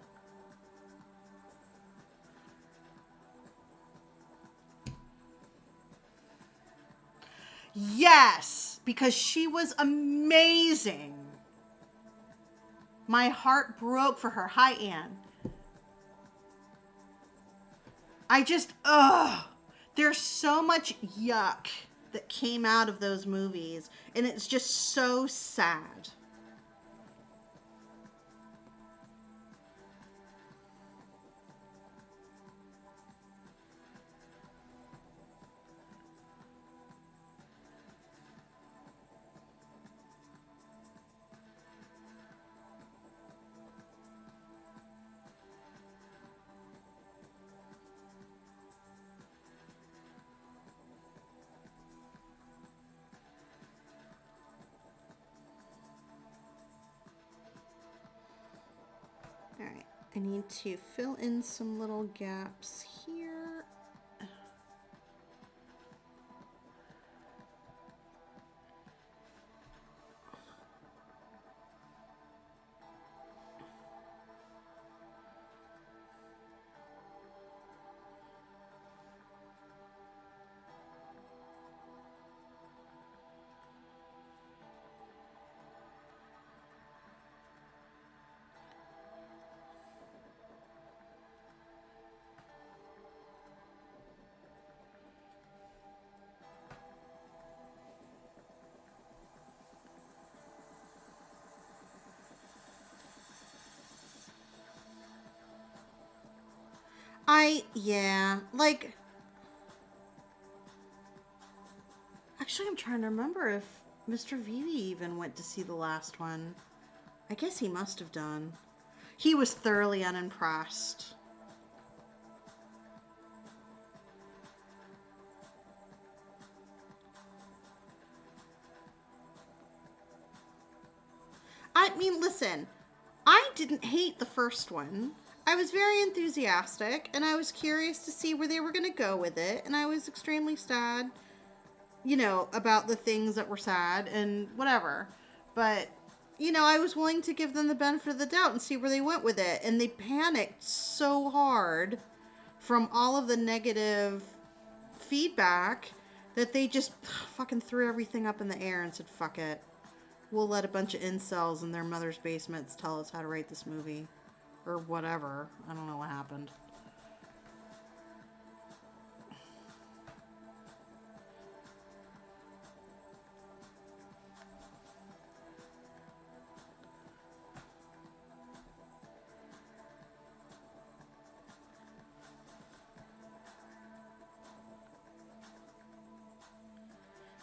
Speaker 1: Yes, because she was amazing. My heart broke for her. Hi, Anne. There's so much yuck that came out of those movies, and it's just so sad. All right, I need to fill in some little gaps here. Yeah, like, actually, I'm trying to remember if Mr. Vivi even went to see the last one. I guess he must have done. He was thoroughly unimpressed. I mean, listen, I didn't hate the first one. I was very enthusiastic, and I was curious to see where they were going to go with it, and I was extremely sad, you know, about the things that were sad and whatever. But, you know, I was willing to give them the benefit of the doubt and see where they went with it, and they panicked so hard from all of the negative feedback that they just fucking threw everything up in the air and said, fuck it. We'll let a bunch of incels in their mother's basements tell us how to write this movie. Or whatever. I don't know what happened.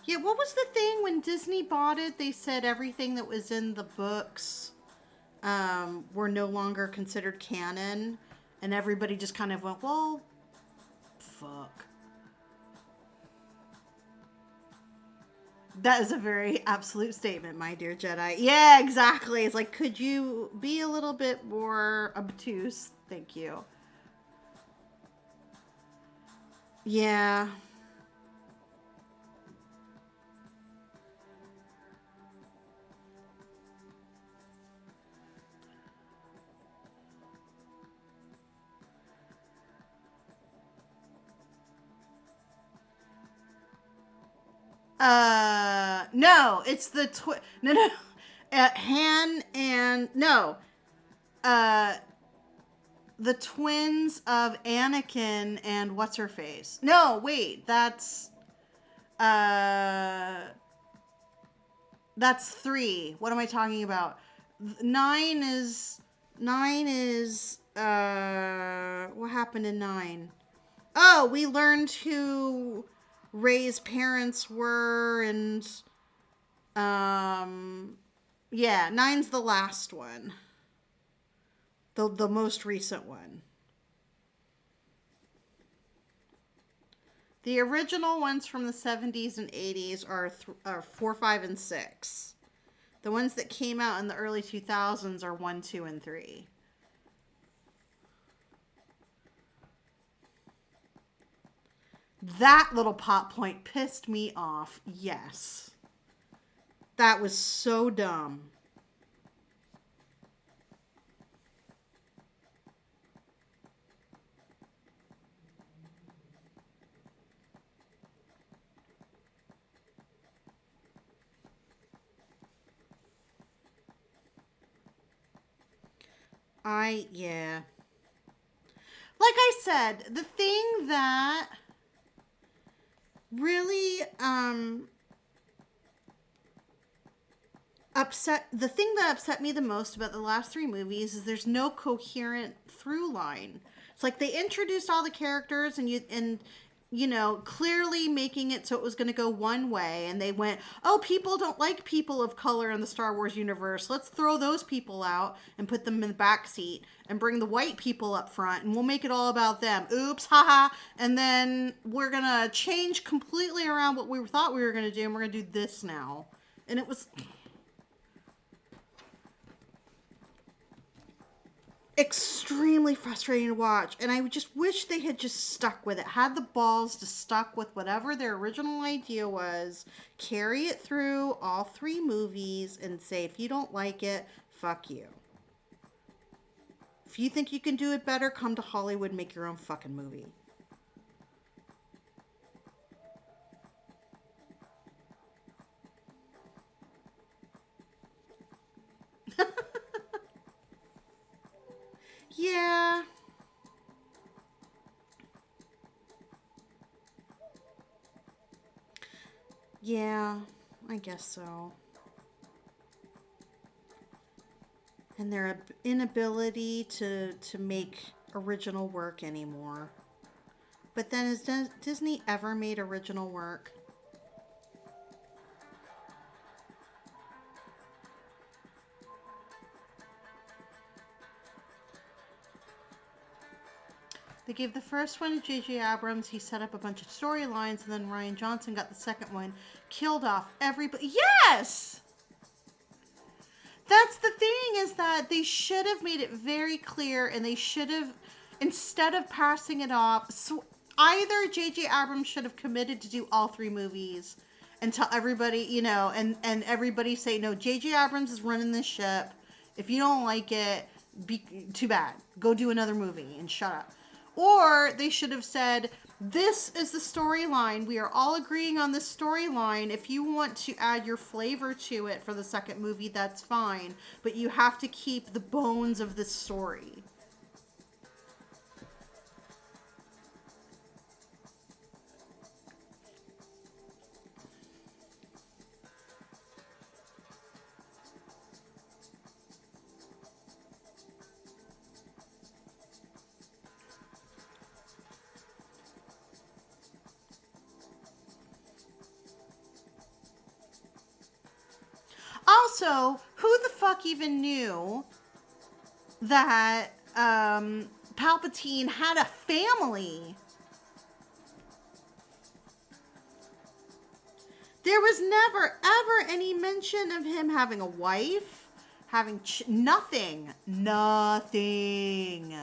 Speaker 1: Yeah, what was the thing when Disney bought it? They said everything that was in the books were no longer considered canon, and everybody just kind of went, well, fuck. That is a very absolute statement, my dear Jedi. Yeah, exactly. It's like, could you be a little bit more obtuse? Thank you. Yeah. No, it's the no, no, Han and no, uh, the twins of Anakin and what's her face? No, wait, uh, that's 3. What am I talking about? 9 is what happened in 9? Oh, we learned who Rey's parents were, and yeah, 9's the last one. The most recent one. The original ones from the 70s and 80s are 4, 5, and 6. The ones that came out in the early 2000s are 1, 2, and 3. That little plot point pissed me off. Yes. That was so dumb. Yeah. Like I said, the thing that really upset. The thing that upset me the most about the last three movies is there's no coherent through line. It's like they introduced all the characters and clearly making it so it was going to go one way, and they went, oh, people don't like people of color in the Star Wars universe, let's throw those people out and put them in the back seat and bring the white people up front and we'll make it all about them. Oops, haha. And then we're going to change completely around what we thought we were going to do, and we're going to do this now. And it was extremely frustrating to watch, and I just wish they had just stuck with it, had the balls to stuck with whatever their original idea was, carry it through all three movies, and say, if you don't like it, fuck you. If you think you can do it better, come to Hollywood and make your own fucking movie. Yeah. Yeah, I guess so. And their inability to make original work anymore. But then has Disney ever made original work? They gave the first one to J.J. Abrams. He set up a bunch of storylines, and then Rian Johnson got the second one, killed off everybody. Yes! That's the thing, is that they should have made it very clear, and they should have, instead of passing it off, so either J.J. Abrams should have committed to do all three movies and tell everybody, and everybody say, no, J.J. Abrams is running this ship. If you don't like it, too bad. Go do another movie and shut up. Or they should have said, this is the storyline. We are all agreeing on this storyline. If you want to add your flavor to it for the second movie, that's fine. But you have to keep the bones of the story. Also, who the fuck even knew that Palpatine had a family? There was never, ever any mention of him having a wife, having nothing. Nothing.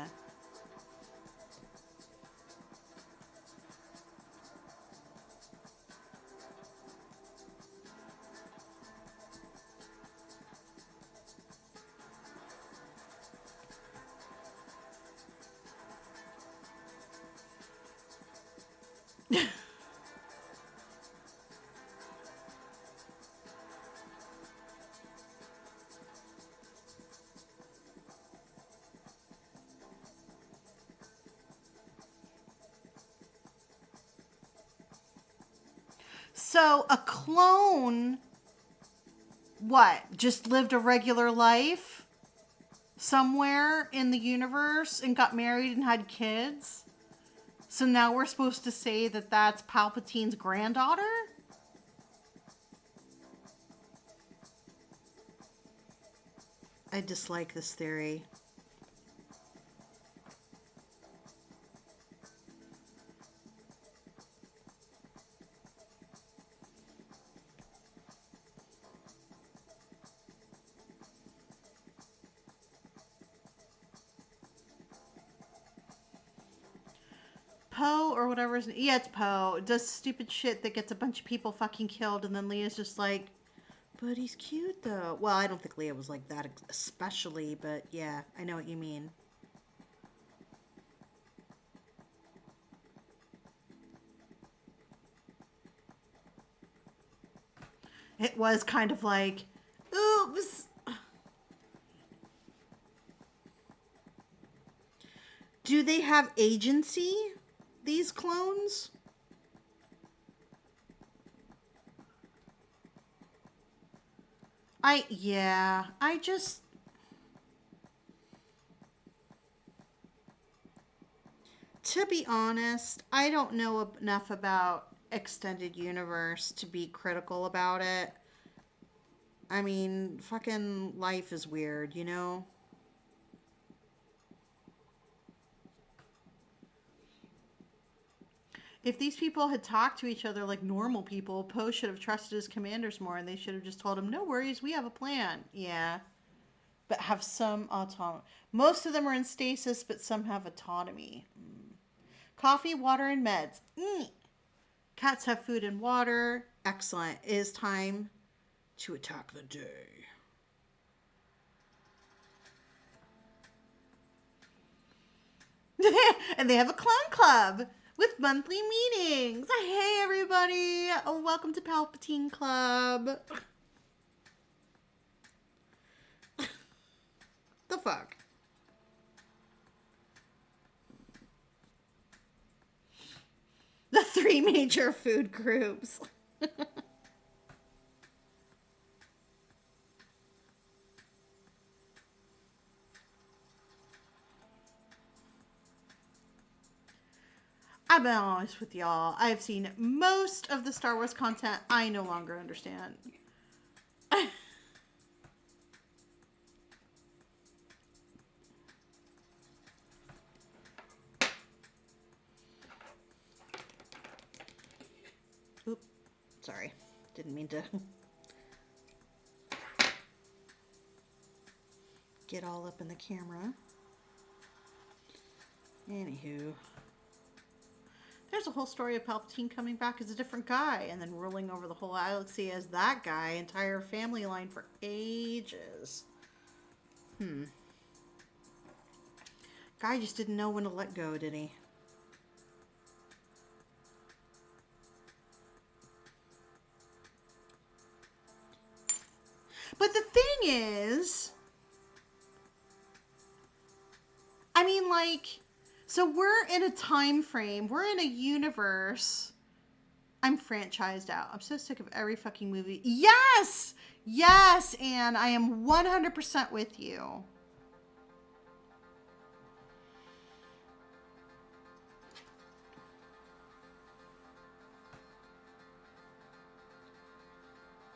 Speaker 1: So a clone, what, just lived a regular life somewhere in the universe and got married and had kids? So now we're supposed to say that that's Palpatine's granddaughter? I dislike this theory. Poe or whatever. Yeah, it's Poe. Does stupid shit that gets a bunch of people fucking killed, and then Leia's just like, but he's cute though. Well, I don't think Leia was like that especially, but yeah, I know what you mean. It was kind of like, oops. Do they have agency, these clones? Yeah, I just, to be honest, I don't know enough about extended universe to be critical about it. I mean, fucking life is weird, you know? If these people had talked to each other like normal people, Poe should have trusted his commanders more and they should have just told him, no worries, we have a plan. Yeah. But have some autonomy. Most of them are in stasis, but some have autonomy. Coffee, water, and meds. Cats have food and water. Excellent. It is time to attack the day. And they have a clown club with monthly meetings. Hey, everybody. Welcome to Palpatine Club. The fuck? The three major food groups. I've been honest with y'all. I've seen most of the Star Wars content I no longer understand. Oop. Sorry. Didn't mean to get all up in the camera. Anywho. There's a whole story of Palpatine coming back as a different guy and then ruling over the whole galaxy as that guy, entire family line for ages. Guy just didn't know when to let go, did he? But the thing is, I mean, like, so we're in a time frame, we're in a universe. I'm franchised out. I'm so sick of every fucking movie. Yes! Yes, Anne, I am 100% with you.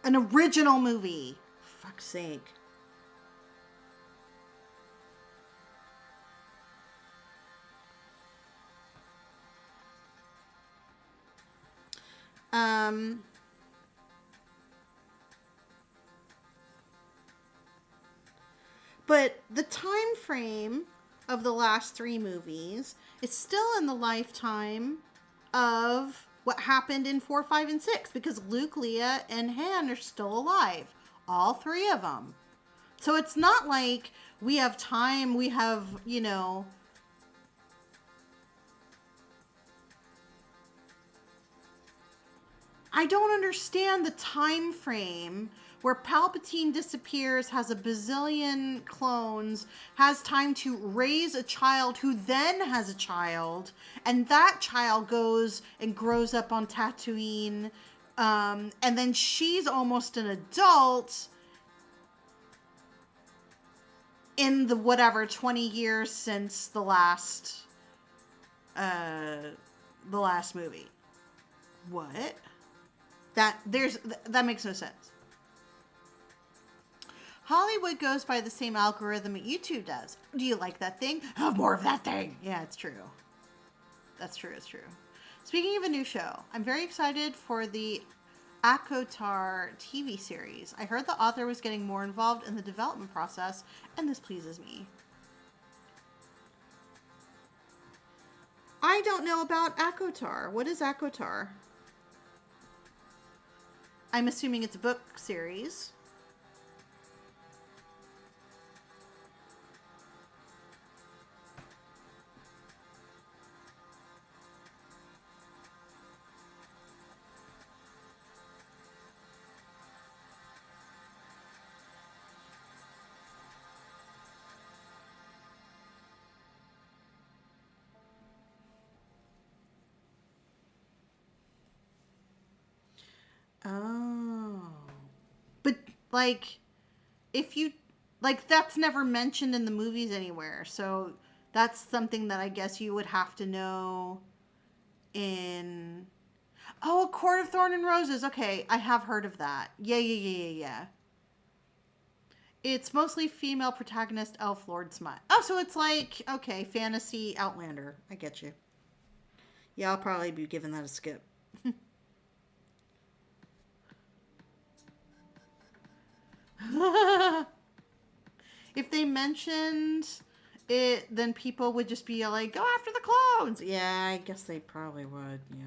Speaker 1: An original movie. For fuck's sake. But the time frame of the last three movies is still in the lifetime of what happened in 4, 5, and 6 because Luke, Leia, and Han are still alive. All three of them. So it's not like we have time, we have, you know... I don't understand the time frame where Palpatine disappears, has a bazillion clones, has time to raise a child who then has a child, and that child goes and grows up on Tatooine, and then she's almost an adult in the whatever 20 years since the last movie. What? That makes no sense. Hollywood goes by the same algorithm that YouTube does. Do you like that thing? Have more of that thing. Yeah, it's true. That's true. It's true. Speaking of a new show, I'm very excited for the Akotar TV series. I heard the author was getting more involved in the development process, and this pleases me. I don't know about Akotar. What is Akotar? I'm assuming it's a book series. Oh. But, like, if you, like, that's never mentioned in the movies anywhere. So that's something that I guess you would have to know in. Oh, A Court of Thorn and Roses. Okay, I have heard of that. Yeah, yeah, yeah, yeah, yeah. It's mostly female protagonist, elf lord smut. Oh, so it's like, okay, fantasy Outlander. I get you. Yeah, I'll probably be giving that a skip. If they mentioned it, then people would just be like, go after the clones. Yeah, I guess they probably would, yeah.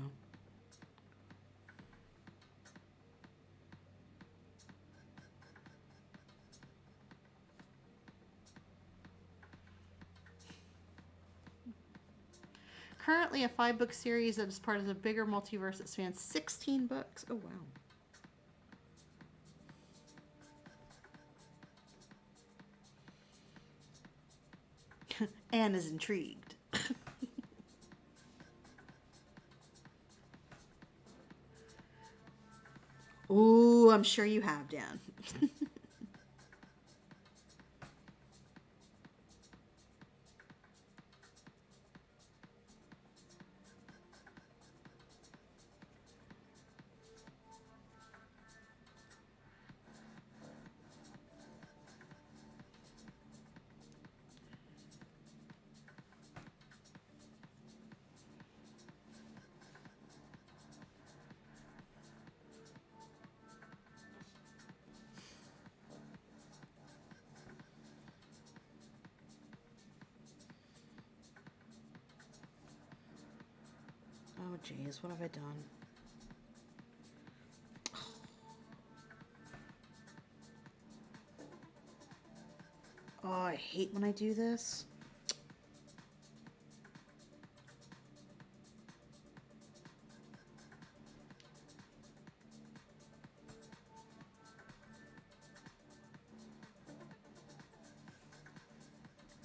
Speaker 1: Currently a 5-book series that is part of a bigger multiverse that spans 16 books. Oh, wow. Anne is intrigued. Ooh, I'm sure you have, Dan. Oh, geez, what have I done? Oh, I hate when I do this.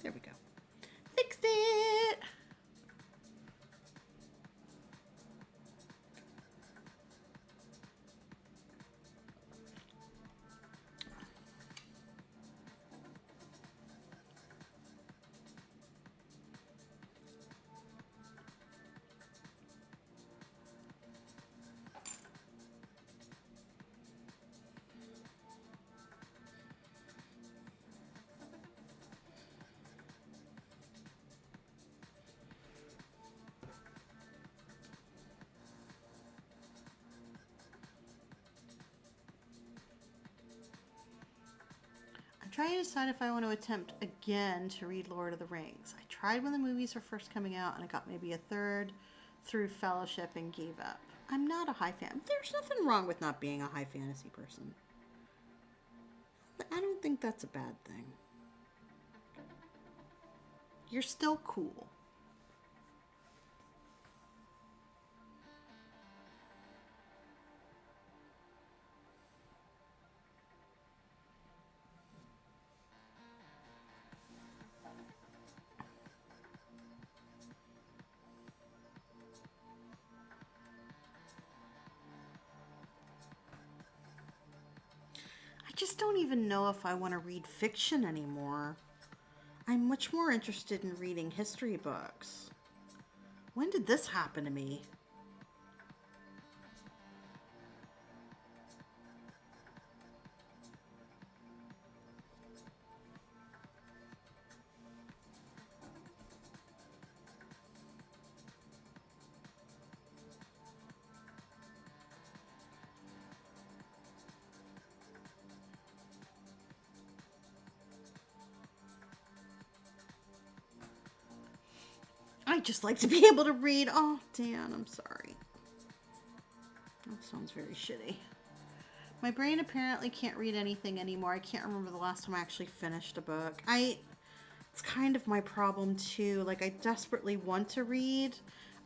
Speaker 1: There we go. Fixed it! Trying to decide if I want to attempt again to read Lord of the Rings. I tried when the movies were first coming out and I got maybe a third through Fellowship and gave up. I'm not a high fan. There's nothing wrong with not being a high fantasy person. I don't think that's a bad thing. You're still cool. I just don't even know if I want to read fiction anymore. I'm much more interested in reading history books. When did this happen to me? I just like to be able to read. Oh, Dan, I'm sorry. That sounds very shitty. My brain apparently can't read anything anymore. I can't remember the last time I actually finished a book. It's kind of my problem too. Like, I desperately want to read.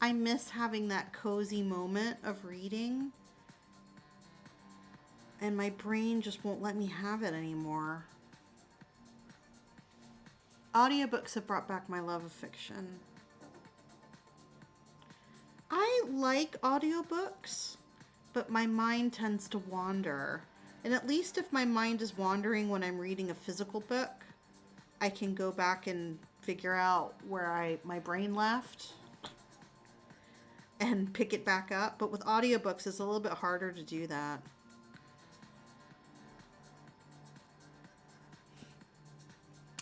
Speaker 1: I miss having that cozy moment of reading. And my brain just won't let me have it anymore. Audiobooks have brought back my love of fiction. I like audiobooks, but my mind tends to wander. And at least if my mind is wandering when I'm reading a physical book, I can go back and figure out where my brain left and pick it back up. But with audiobooks, it's a little bit harder to do that.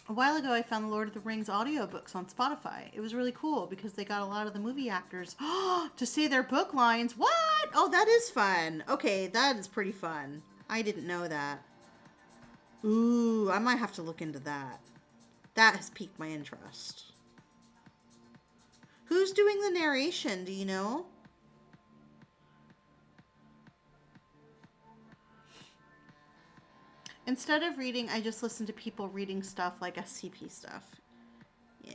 Speaker 1: A while ago, I found the Lord of the Rings audiobooks on Spotify. It was really cool because they got a lot of the movie actors to say their book lines. What? Oh, that is fun. Okay, that is pretty fun. I didn't know that. Ooh, I might have to look into that. That has piqued my interest. Who's doing the narration? Do you know? Instead of reading, I just listen to people reading stuff like SCP stuff. Yeah.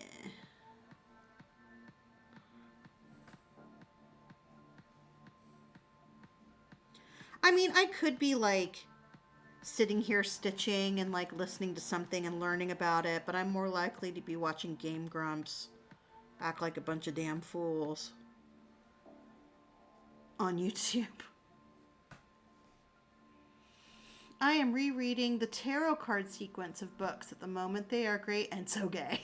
Speaker 1: I mean, I could be like sitting here stitching and like listening to something and learning about it, but I'm more likely to be watching Game Grumps act like a bunch of damn fools on YouTube. I am rereading the tarot card sequence of books at the moment. They are great and so gay.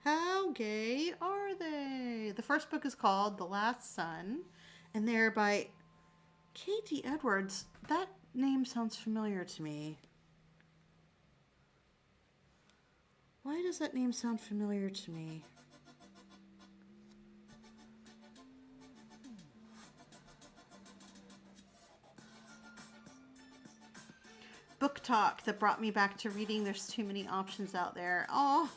Speaker 1: How gay are they? The first book is called The Last Son, and they're by K.D. Edwards. That name sounds familiar to me. Why does that name sound familiar to me? Book talk that brought me back to reading. There's too many options out there. Oh.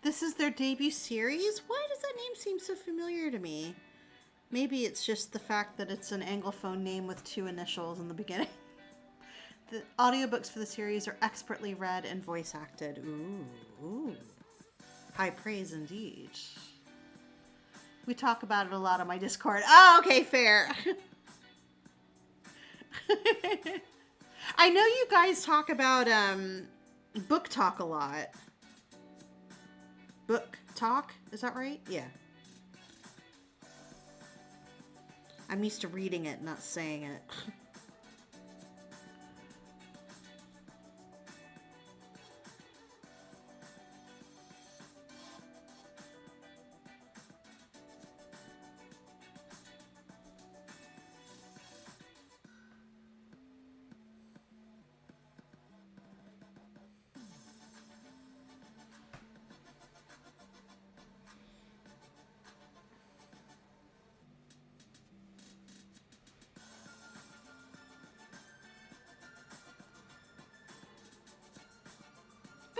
Speaker 1: This is their debut series? Why does that name seem so familiar to me? Maybe it's just the fact that it's an Anglophone name with two initials in the beginning. The audiobooks for the series are expertly read and voice acted. Ooh. High praise indeed. We talk about it a lot on my Discord. Oh, okay, fair. I know you guys talk about book talk a lot. Book talk? Is that right? Yeah. I'm used to reading it, not saying it.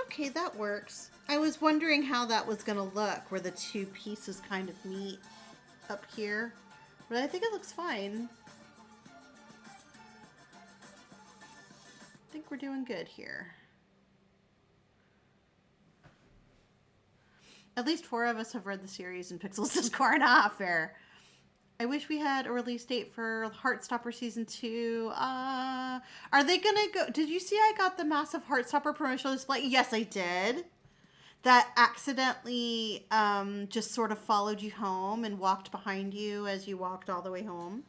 Speaker 1: Okay, that works. I was wondering how that was going to look, where the two pieces kind of meet up here. But I think it looks fine. I think we're doing good here. At least 4 of us have read the series in Pixels Discord. Ah, fair. I wish we had a release date for Heartstopper Season 2. Are they going to go... Did you see I got the massive Heartstopper promotional display? Yes, I did. That accidentally just sort of followed you home and walked behind you as you walked all the way home.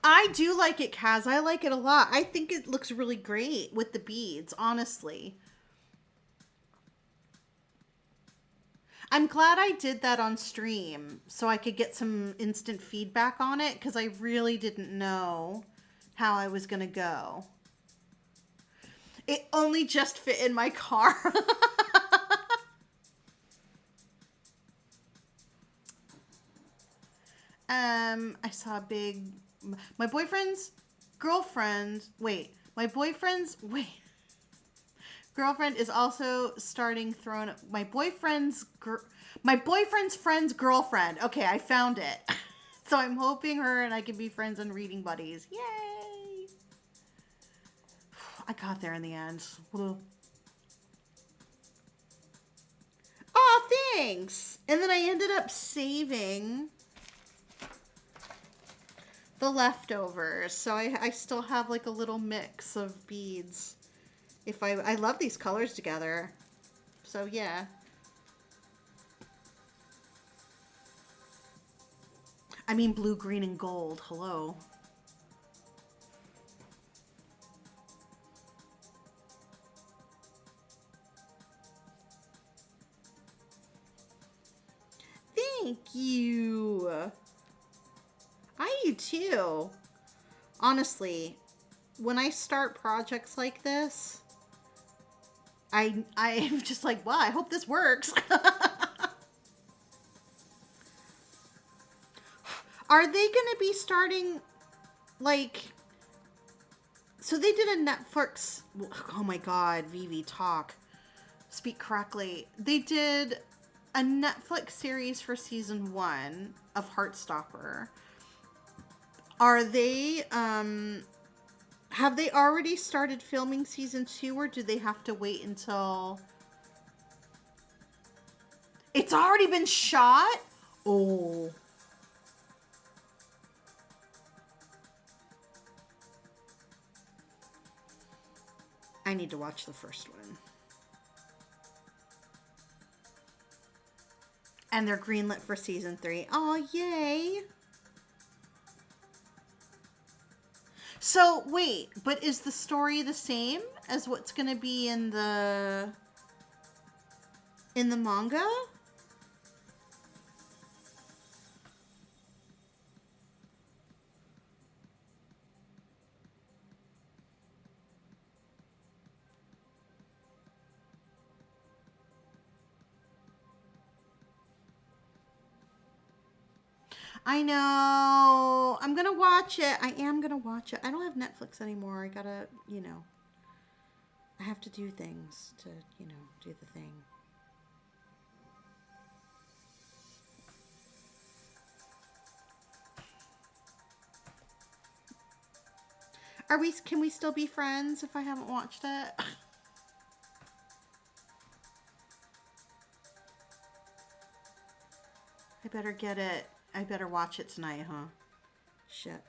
Speaker 1: I do like it, Kaz. I like it a lot. I think it looks really great with the beads, honestly. I'm glad I did that on stream so I could get some instant feedback on it because I really didn't know how I was going to go. It only just fit in my car. I saw a big... My boyfriend's girlfriend... girlfriend is also starting throwing my boyfriend's friend's girlfriend. Okay, I found it. So I'm hoping her and I can be friends and reading buddies. Yay! I got there in the end. Oh, thanks. And then I ended up saving the leftovers. So I still have like a little mix of beads. If I love these colors together. So yeah. I mean blue, green, and gold. Hello. Thank you. I do too. Honestly, when I start projects like this, I'm just like, wow, I hope this works. Are they going to be starting, like, so they did a Netflix, oh my God, Vivi, talk, speak correctly. They did a Netflix series for season 1 of Heartstopper. Are they, have they already started filming season 2, or do they have to wait until... It's already been shot? Oh. I need to watch the first one. And they're greenlit for season 3. Oh, yay. So, wait, but is the story the same as what's going to be in the manga? I know. I'm going to watch it. I am going to watch it. I don't have Netflix anymore. I got to, you know, I have to do things to, you know, do the thing. Can we still be friends if I haven't watched it? I better get it. I better watch it tonight, huh? Shit.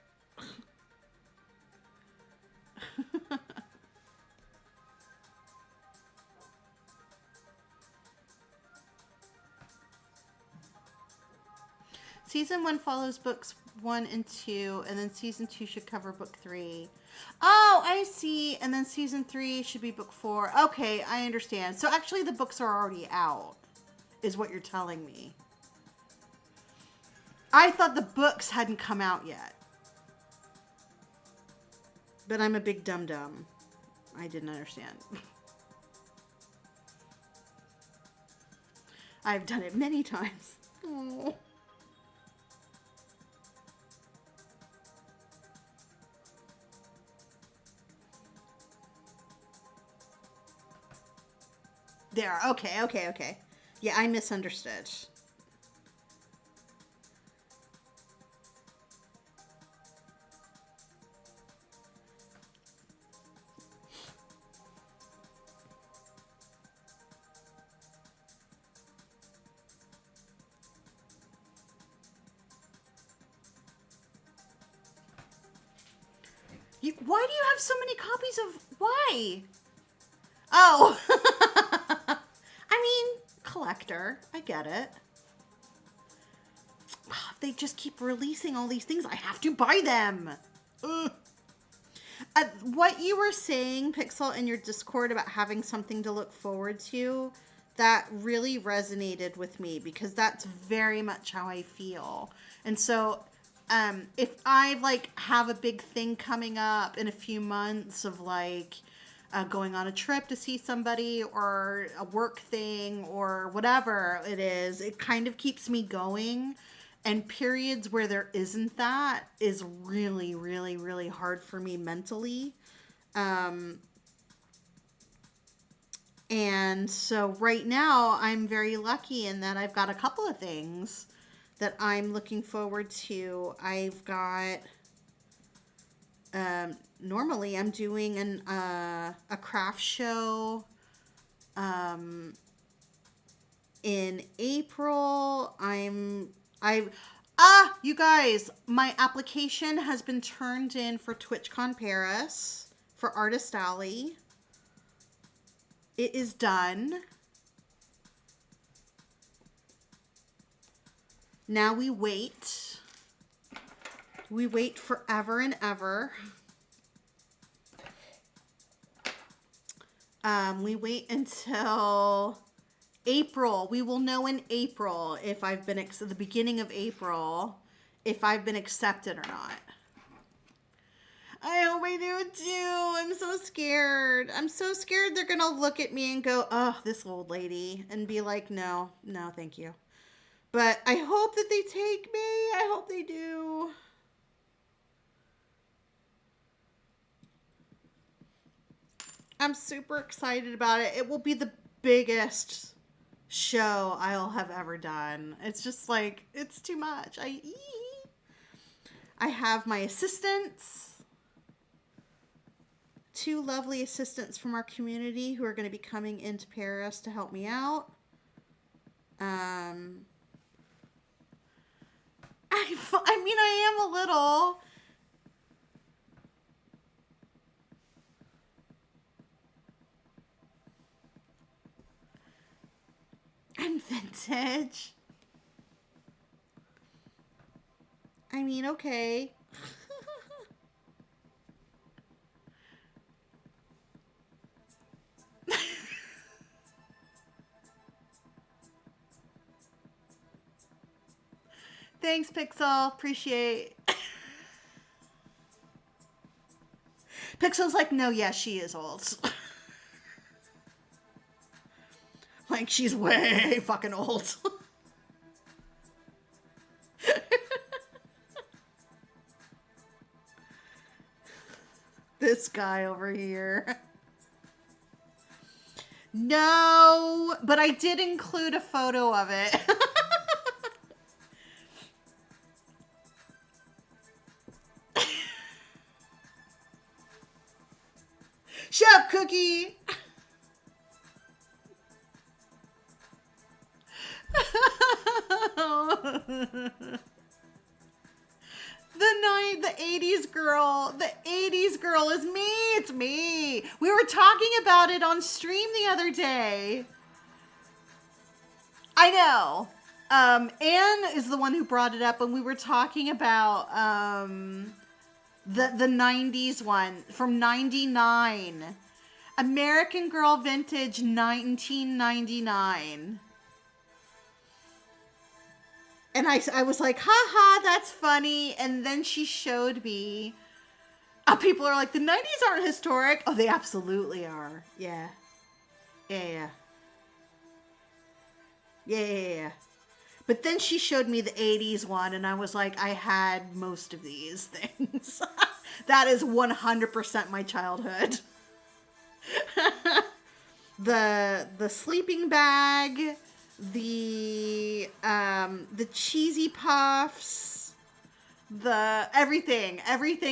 Speaker 1: Season 1 follows books 1 and 2, and then season 2 should cover book 3. Oh, I see. And then season 3 should be book 4. Okay, I understand. So actually the books are already out, is what you're telling me. I thought the books hadn't come out yet. But I'm a big dum-dum. I didn't understand. I've done it many times. Oh. There. Okay. Yeah, I misunderstood. Why do you have so many copies of... Why? Oh. I mean, collector. I get it. If they just keep releasing all these things, I have to buy them. What you were saying, Pixel, in your Discord about having something to look forward to, that really resonated with me because that's very much how I feel. And so... if I like have a big thing coming up in a few months of like going on a trip to see somebody or a work thing or whatever it is, it kind of keeps me going. And periods where there isn't that is really, really, really hard for me mentally. And so right now I'm very lucky in that I've got a couple of things that I'm looking forward to. I've got Normally I'm doing a craft show in April. You guys, my application has been turned in for TwitchCon Paris for Artist Alley. It is done. Now we wait. We wait forever and ever. We wait until April. We will know in April if I've been, the beginning of April, if I've been accepted or not. I hope I do too. I'm so scared. I'm so scared they're going to look at me and go, oh, this old lady, and be like, no, thank you. But I hope that they take me. I hope they do. I'm super excited about it. It will be the biggest show I'll have ever done. It's just like, it's too much. I have my assistants, 2 lovely assistants from our community who are going to be coming into Paris to help me out. I mean, I am a little. I'm vintage. I mean, okay. Thanks, Pixel. Appreciate. Pixel's like, no, yeah, she is old. Like, she's way fucking old. This guy over here. No, but I did include a photo of it. Shut up, Cookie. The 80s girl. The 80s girl is me. It's me. We were talking about it on stream the other day. I know. Anne is the one who brought it up, and we were talking about the 90s one from 99. American Girl Vintage 1999. And I was like, haha, that's funny. And then she showed me. People are like, the 90s aren't historic. Oh, they absolutely are. Yeah. Yeah. But then she showed me the 80s one, and I was like, I had most of these things. That is 100% my childhood. The sleeping bag, the cheesy puffs, the everything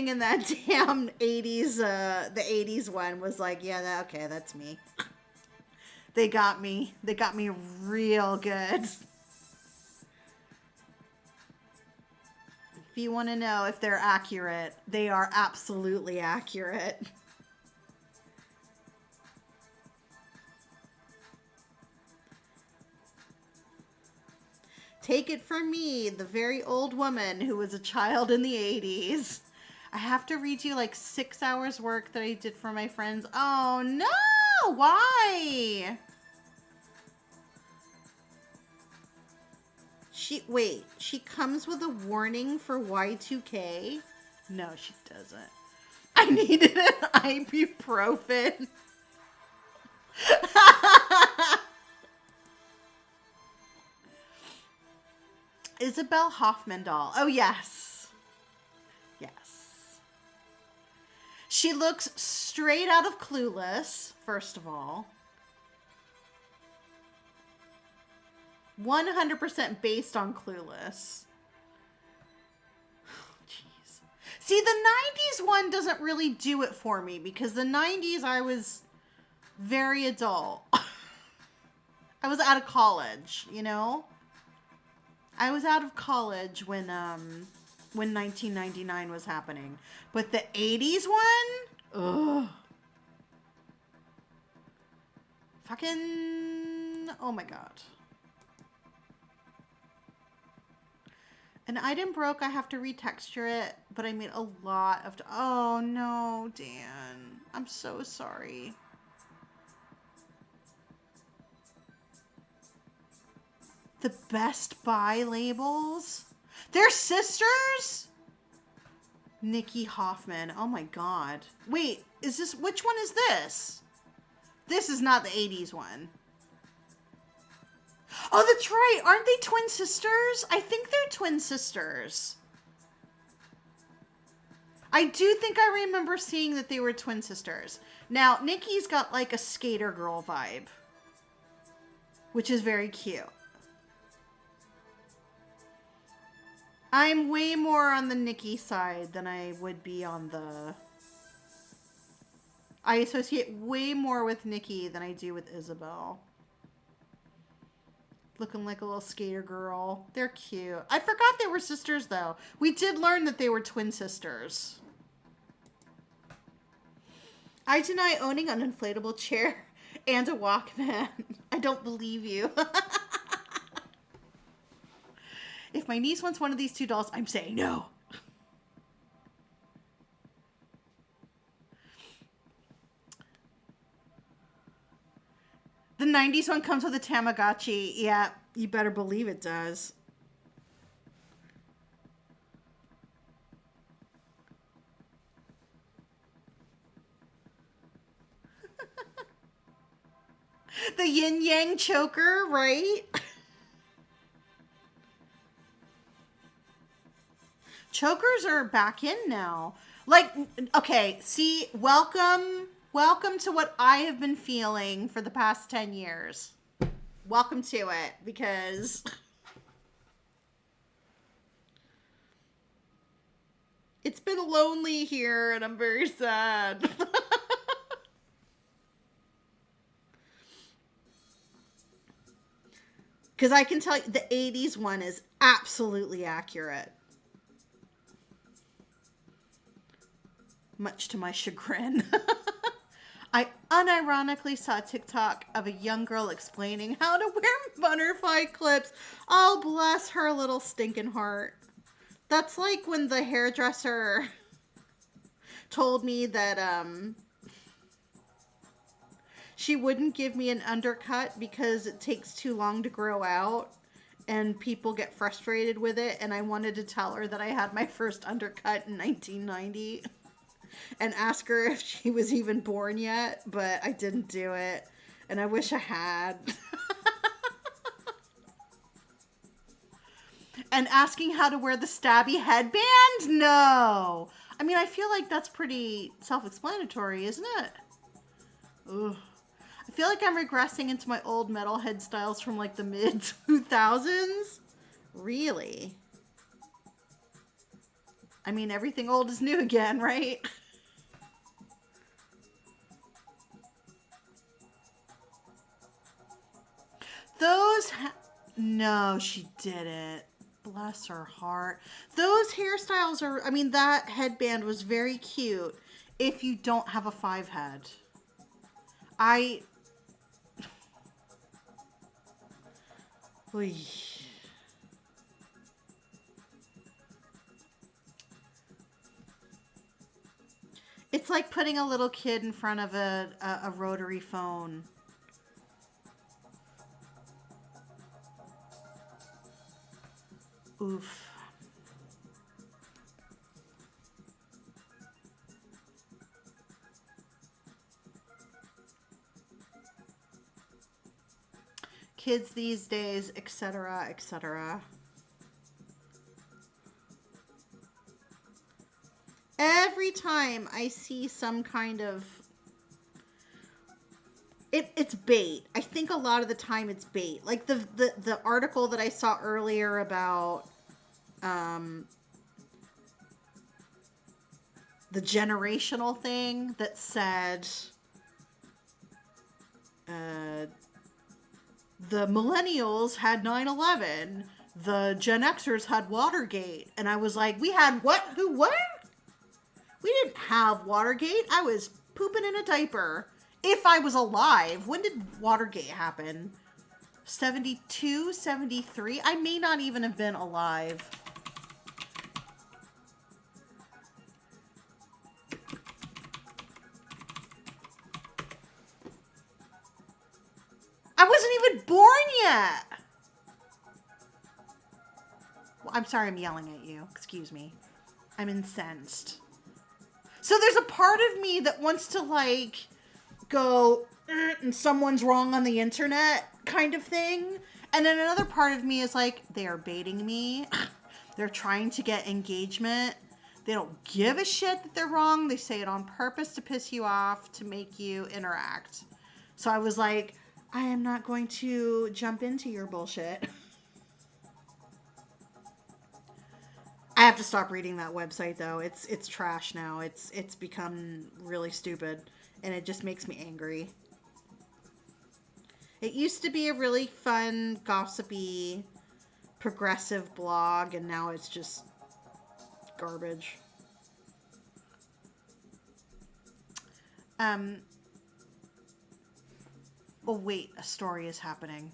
Speaker 1: in that damn 80s, the 80s one was like, yeah, okay, that's me. They got me real good. If you want to know if they're accurate, they are absolutely accurate. Take it from me, the very old woman who was a child in the 80s. I have to read you like 6 hours work that I did for my friends. Oh no! Why? She comes with a warning for Y2K? No, she doesn't. I needed an ibuprofen. Isabel Hoffman doll. Oh, yes. Yes. She looks straight out of Clueless, first of all. 100% based on Clueless. Jeez. See, the 90s one doesn't really do it for me because the 90s I was very adult. I was out of college, you know? I was out of college when 1999 was happening. But the 80s one? Ugh. Fucking, oh my God. An item broke, I have to retexture it, but I made a lot of, oh no, Dan. I'm so sorry. The Best Buy labels? They're sisters? Nikki Hoffman. Oh my God. Wait, is this, which one is this? This is not the 80s one. Oh, that's right. Aren't they twin sisters? I think they're twin sisters. I do think I remember seeing that they were twin sisters. Now, Nikki's got like a skater girl vibe, which is very cute. I'm way more on the Nikki side than I would be on the... I associate way more with Nikki than I do with Isabel. Looking like a little skater girl. They're cute. I forgot they were sisters, though. We did learn that they were twin sisters. I deny owning an inflatable chair and a Walkman. I don't believe you. If my niece wants one of these two dolls, I'm saying no. The 90s one comes with a Tamagotchi. Yeah, you better believe it does. The yin yang choker, right? Chokers are back in now. Like, okay, see, welcome to what I have been feeling for the past 10 years. Welcome to it, because it's been lonely here and I'm very sad. Because I can tell you the 80s one is absolutely accurate. Much to my chagrin. I unironically saw a TikTok of a young girl explaining how to wear butterfly clips. Oh, bless her little stinking heart. That's like when the hairdresser told me that she wouldn't give me an undercut because it takes too long to grow out and people get frustrated with it. And I wanted to tell her that I had my first undercut in 1990. And ask her if she was even born yet, but I didn't do it. And I wish I had. And asking how to wear the stabby headband? No. I mean, I feel like that's pretty self-explanatory, isn't it? Ugh. I feel like I'm regressing into my old metalhead styles from like the mid-2000s. Really? I mean, everything old is new again, right? No, she didn't. Bless her heart. Those hairstyles are, I mean, that headband was very cute if you don't have a 5 head. Oy. It's like putting a little kid in front of a rotary phone. Oof. Kids these days, etc., etc. Every time I see some kind of... It's bait. I think a lot of the time it's bait. Like the article that I saw earlier about the generational thing that said the millennials had 9/11, the Gen Xers had Watergate, and I was like, we had what? Who? What? We didn't have Watergate. I was pooping in a diaper. If I was alive. When did Watergate happen? 72, 73? I may not even have been alive. I wasn't even born yet. Well, I'm sorry I'm yelling at you. Excuse me. I'm incensed. So there's a part of me that wants to like go, and someone's wrong on the internet kind of thing. And then another part of me is like, they are baiting me. They're trying to get engagement. They don't give a shit that they're wrong. They say it on purpose to piss you off, to make you interact. So I was like, I am not going to jump into your bullshit. I have to stop reading that website though. It's trash now. It's become really stupid and it just makes me angry. It used to be a really fun, gossipy, progressive blog and now it's just garbage. Oh wait, a story is happening.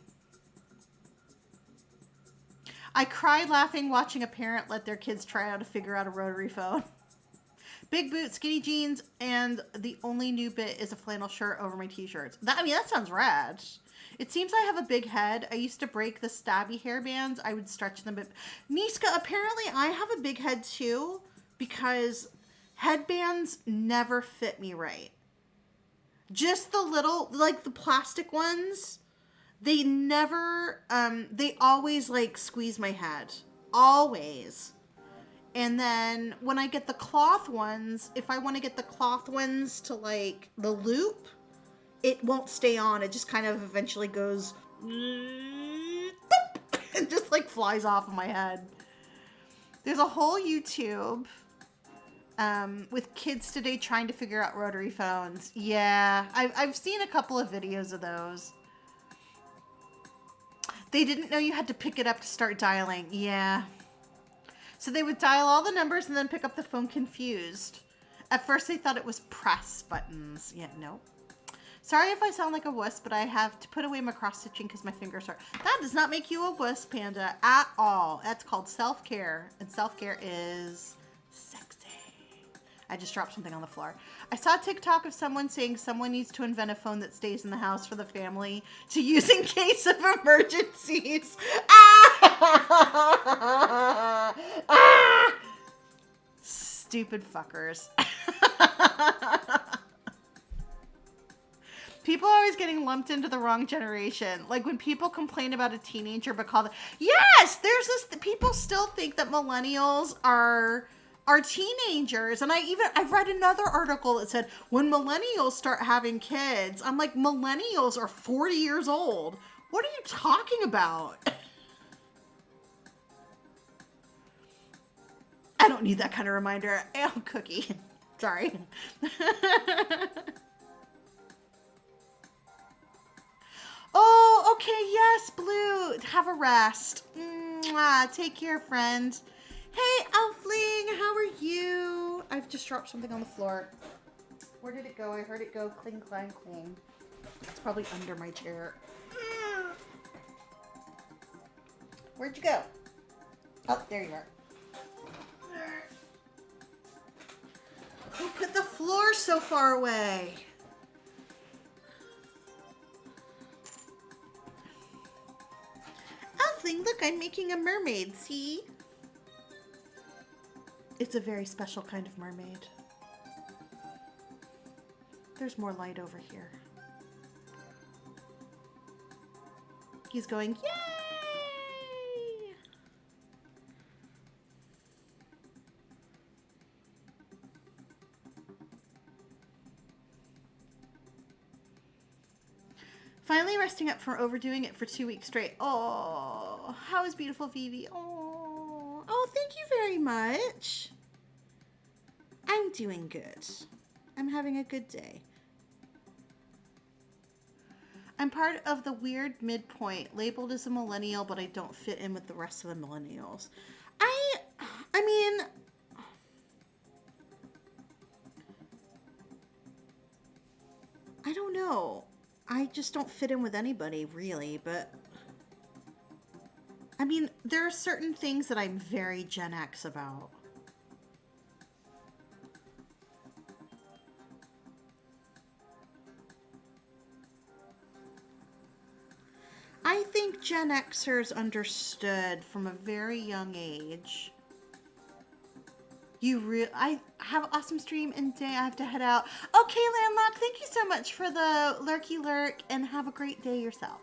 Speaker 1: I cried laughing watching a parent let their kids try how to figure out a rotary phone. Big boots, skinny jeans, and the only new bit is a flannel shirt over my t-shirts. That sounds rad. It seems I have a big head. I used to break the stabby hairbands. I would stretch them. But Niska, apparently I have a big head too because headbands never fit me right. Just the little, like the plastic ones, they never, they always like squeeze my head. Always. And then when I get the cloth ones, if I want to get the cloth ones to like the loop, it won't stay on. It just kind of eventually goes and just like flies off of my head. There's a whole YouTube with kids today trying to figure out rotary phones. Yeah, I've seen a couple of videos of those. They didn't know you had to pick it up to start dialing. Yeah. So they would dial all the numbers and then pick up the phone confused. At first they thought it was press buttons. Yeah, no. Sorry if I sound like a wuss, but I have to put away my cross-stitching because my fingers hurt. That does not make you a wuss, Panda, at all. That's called self-care. And self-care is sexy. I just dropped something on the floor. I saw a TikTok of someone saying someone needs to invent a phone that stays in the house for the family to use in case of emergencies. Stupid fuckers. People are always getting lumped into the wrong generation. Like when people complain about a teenager but call them, yes, there's this, people still think that millennials are teenagers. And I read another article that said when millennials start having kids, I'm like, millennials are 40 years old. What are you talking about? I don't need that kind of reminder. Oh, Cookie. Sorry. Oh, okay. Yes, Blue. Have a rest. Mwah. Take care, friend. Hey, Elfling, how are you? I've just dropped something on the floor. Where did it go? I heard it go cling, clang, cling. It's probably under my chair. Where'd you go? Oh, there you are. Who put the floor so far away? Elfling, look, I'm making a mermaid, see? It's a very special kind of mermaid. There's more light over here. He's going, yay! Finally resting up from overdoing it for 2 weeks straight. Oh, how is beautiful Vivi? Oh, thank you very much. I'm doing good. I'm having a good day. I'm part of the weird midpoint, labeled as a millennial, but I don't fit in with the rest of the millennials. I mean, I don't know. I just don't fit in with anybody, really, but I mean, there are certain things that I'm very Gen X about. I think Gen Xers understood from a very young age. I have an awesome stream and day. I have to head out. Okay, Landlock, thank you so much for the lurky lurk and have a great day yourself.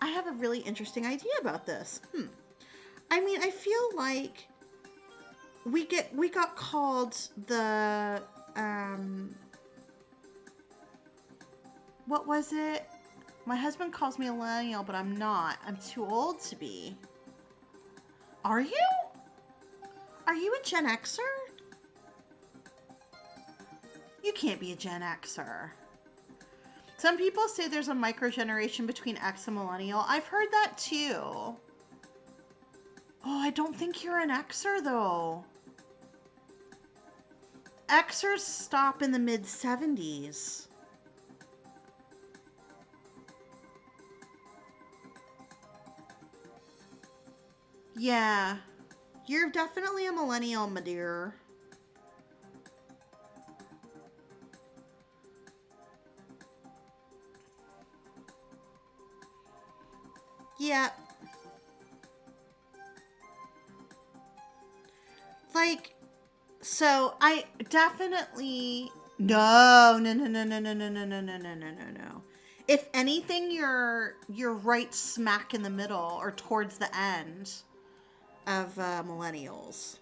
Speaker 1: I have a really interesting idea about this. I mean, I feel like we got called the what was it? My husband calls me a millennial, but I'm not. I'm too old to be. Are you? Are you a Gen Xer? You can't be a Gen Xer. Some people say there's a micro generation between X and millennial. I've heard that too. Oh, I don't think you're an Xer though. Xers stop in the mid-70s. Yeah, you're definitely a millennial, my dear. Yeah. Like, so I definitely no. If anything, you're right smack in the middle or towards the end of millennials.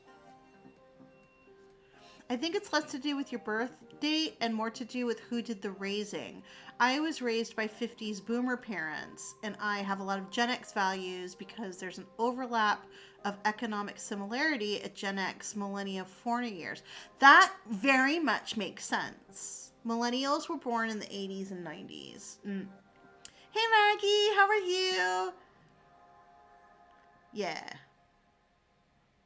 Speaker 1: I think it's less to do with your birth date and more to do with who did the raising. I was raised by 50s boomer parents, and I have a lot of Gen X values because there's an overlap of economic similarity at Gen X millennia formative years. That very much makes sense. Millennials were born in the 80s and 90s. Hey Maggie, how are you? Yeah.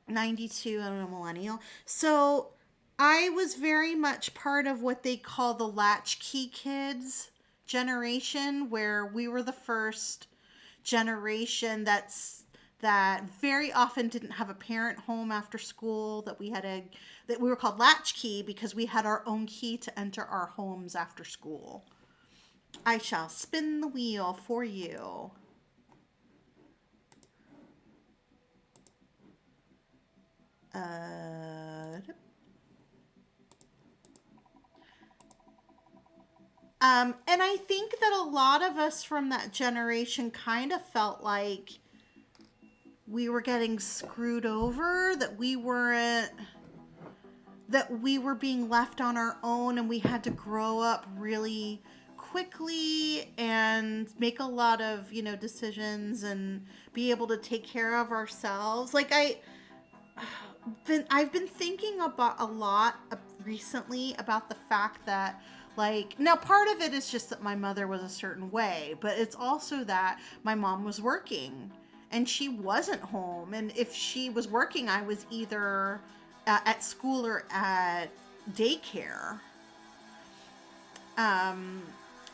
Speaker 1: 92, I'm a millennial. So I was very much part of what they call the latchkey kids generation, where we were the first generation that very often didn't have a parent home after school, that we were called latchkey because we had our own key to enter our homes after school. I shall spin the wheel for you. And I think that a lot of us from that generation kind of felt like we were getting screwed over, that we were being left on our own, and we had to grow up really quickly and make a lot of, decisions and be able to take care of ourselves. Like I've been thinking about a lot recently about the fact that, like, now part of it is just that my mother was a certain way, but it's also that my mom was working and she wasn't home. And if she was working, I was either at school or at daycare. I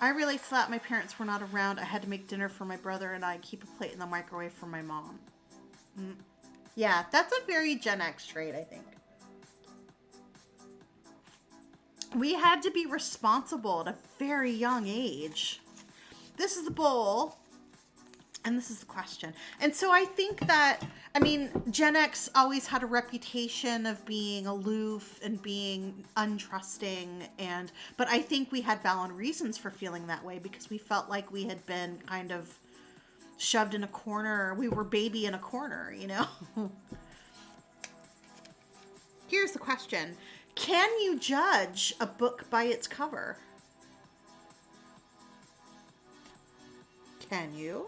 Speaker 1: really thought my parents were not around. I had to make dinner for my brother and I keep a plate in the microwave for my mom. Yeah, that's a very Gen X trait, I think. We had to be responsible at a very young age. This is the bowl, and this is the question. And so I think that, Gen X always had a reputation of being aloof and being untrusting, but I think we had valid reasons for feeling that way because we felt like we had been kind of shoved in a corner. We were baby in a corner, Here's the question. Can you judge a book by its cover? Can you?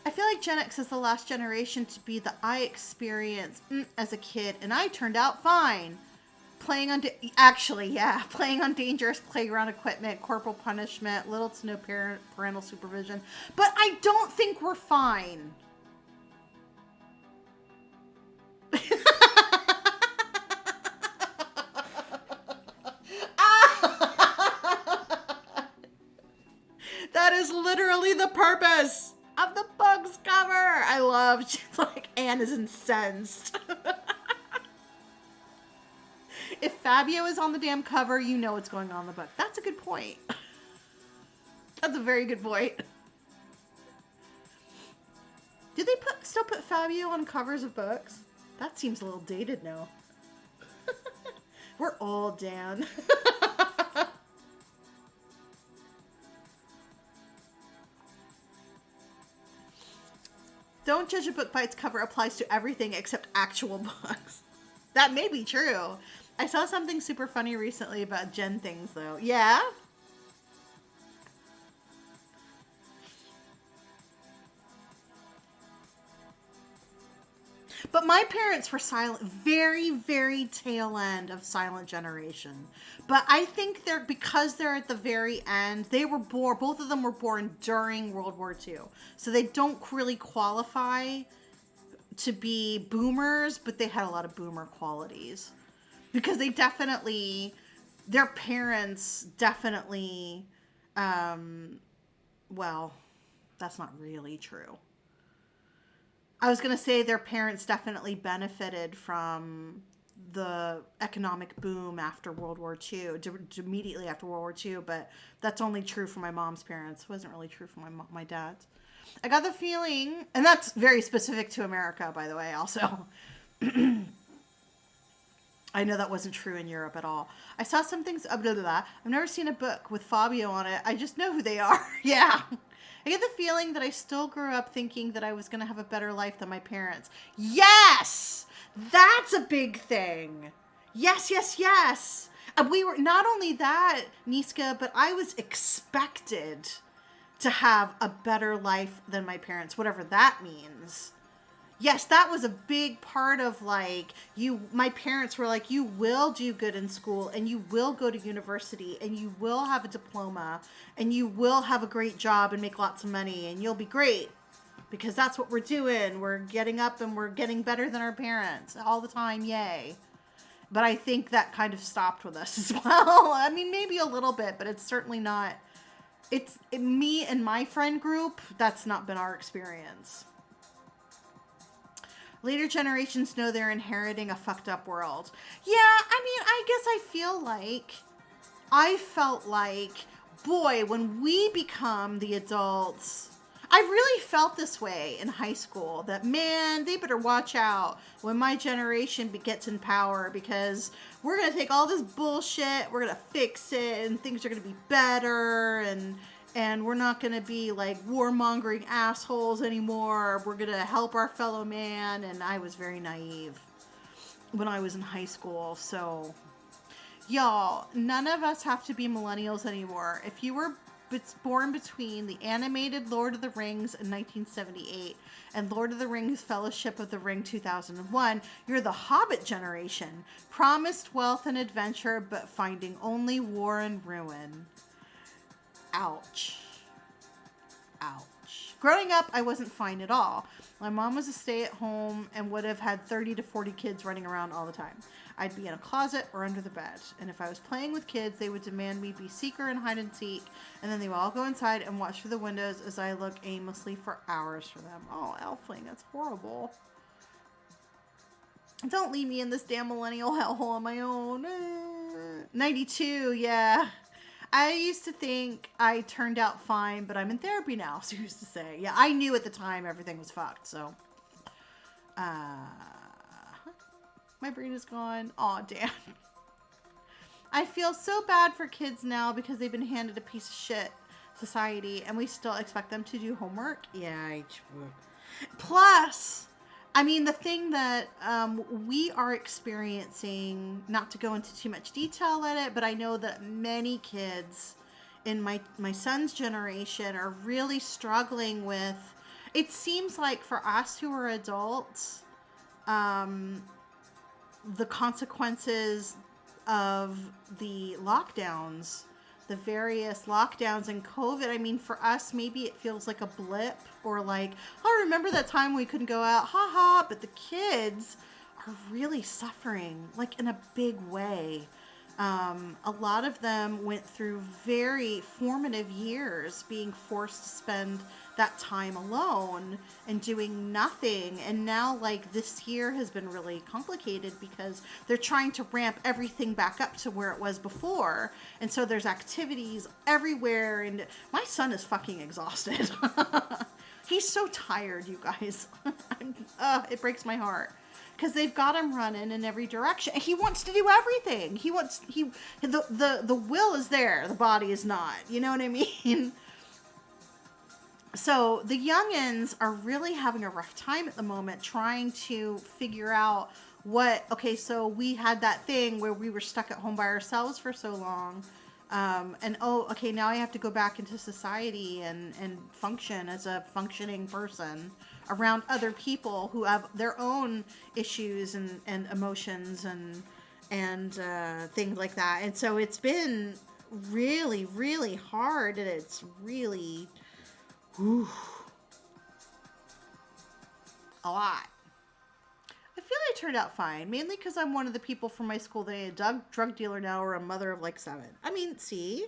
Speaker 1: I I feel like Gen X is the last generation to be the I experienced as a kid, and I turned out fine. Playing on, playing on dangerous playground equipment, corporal punishment, little to no parental supervision. But I don't think we're fine. That is literally the purpose of the book's cover. I love, she's like, Anne is incensed. If Fabio is on the damn cover, you know what's going on in the book. That's a good point. That's a very good point. Do they still put Fabio on covers of books? That seems a little dated now. We're old, Dan. Don't judge a book by its cover applies to everything except actual books. That may be true. I saw something super funny recently about Gen things, though. Yeah? But my parents were silent, very, very tail end of silent generation. But I think because they're at the very end, they were born, both of them were born during World War II. So they don't really qualify to be boomers, but they had a lot of boomer qualities. Because they definitely, their parents definitely, well, that's not really true. I was going to say their parents definitely benefited from the economic boom after World War II, immediately after World War II, but that's only true for my mom's parents. It wasn't really true for my dad's. I got the feeling, and that's very specific to America, by the way, also. I know that wasn't true in Europe at all. I saw some things, blah, blah, blah. I've never seen a book with Fabio on it. I just know who they are. Yeah. I get the feeling that I still grew up thinking that I was going to have a better life than my parents. Yes! That's a big thing. Yes, yes, yes. We were, not only that, Niska, but I was expected to have a better life than my parents, whatever that means. Yes, that was a big part of like my parents were like, you will do good in school and you will go to university and you will have a diploma and you will have a great job and make lots of money and you'll be great because that's what we're doing. We're getting up and we're getting better than our parents all the time. Yay. But I think that kind of stopped with us as well. I mean, maybe a little bit, but it's certainly not. Me and my friend group, that's not been our experience. Later generations know they're inheriting a fucked up world. Yeah, I mean, I guess I felt like, boy, when we become the adults, I really felt this way in high school, that, man, they better watch out when my generation gets in power because we're going to take all this bullshit, we're going to fix it, and things are going to be better, and we're not going to be like warmongering assholes anymore. We're going to help our fellow man. And I was very naive when I was in high school. So, y'all, none of us have to be millennials anymore. If you were born between the animated Lord of the Rings in 1978 and Lord of the Rings Fellowship of the Ring 2001, you're the Hobbit generation, promised wealth and adventure, but finding only war and ruin. Ouch. Ouch. Growing up, I wasn't fine at all. My mom was a stay-at-home and would have had 30 to 40 kids running around all the time. I'd be in a closet or under the bed. And if I was playing with kids, they would demand me be seeker and hide and seek. And then they would all go inside and watch through the windows as I look aimlessly for hours for them. Oh, Elfling, that's horrible. Don't leave me in this damn millennial hellhole on my own. 92, yeah. I used to think I turned out fine, but I'm in therapy now, so who's to say? Yeah, I knew at the time everything was fucked, so. My brain is gone. Aw, damn. I feel so bad for kids now because they've been handed a piece of shit society, and we still expect them to do homework. Yeah, plus, I mean, the thing that we are experiencing, not to go into too much detail at it, but I know that many kids in my son's generation are really struggling with, It seems like for us who are adults, the consequences of the lockdowns, the various lockdowns and COVID, I mean, for us, maybe it feels like a blip or like, oh, remember that time we couldn't go out? Ha ha. But the kids are really suffering, like in a big way. A lot of them went through very formative years being forced to spend that time alone and doing nothing. And now, like, this year has been really complicated because they're trying to ramp everything back up to where it was before. And so there's activities everywhere. And my son is fucking exhausted. He's so tired, you guys. It breaks my heart. Because they've got him running in every direction. He wants to do everything. The will is there. The body is not. You know what I mean? So the youngins are really having a rough time at the moment trying to figure out okay, so we had that thing where we were stuck at home by ourselves for so long. Okay, now I have to go back into society and function as a functioning person around other people who have their own issues and emotions and things like that. And so it's been really, really hard, and it's really a lot. I feel I turned out fine, mainly because I'm one of the people from my school that ain't a drug dealer now or a mother of like 7. I mean, see?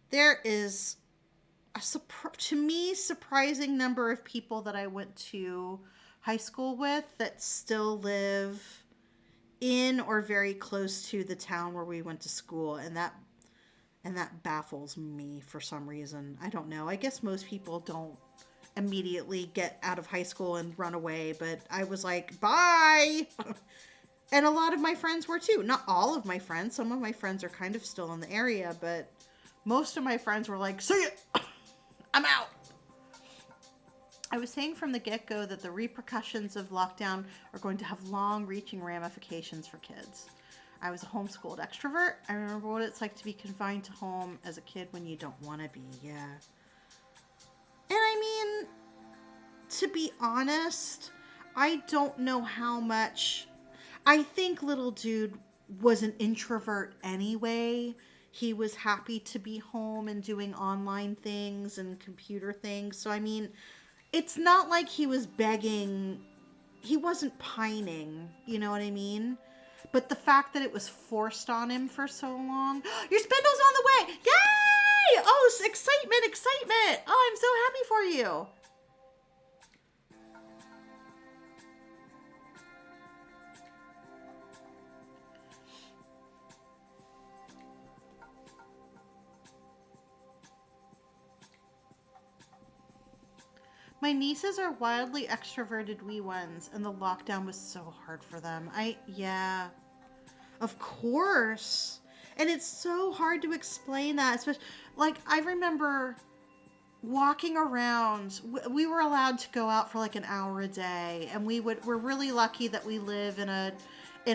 Speaker 1: There is to me, surprising number of people that I went to high school with that still live in or very close to the town where we went to school, and that baffles me for some reason. I don't know. I guess most people don't immediately get out of high school and run away, but I was like, bye. And a lot of my friends were too. Not all of my friends. Some of my friends are kind of still in the area, but most of my friends were like, see ya. I'm out. I was saying from the get-go that the repercussions of lockdown are going to have long-reaching ramifications for kids. I was a homeschooled extrovert. I remember what it's like to be confined to home as a kid when you don't want to be. Yeah. And I mean, to be honest, I don't know how much. I think little dude was an introvert anyway. He was happy to be home and doing online things and computer things. So, I mean, it's not like he was begging. He wasn't pining. You know what I mean? But the fact that it was forced on him for so long. Your spindle's on the way! Yay! Oh, excitement, excitement! Oh, I'm so happy for you. My nieces are wildly extroverted wee ones, and the lockdown was so hard for them. Yeah. Of course. And it's so hard to explain that. Especially, like, I remember walking around. We were allowed to go out for like an hour a day, and we're really lucky that we live in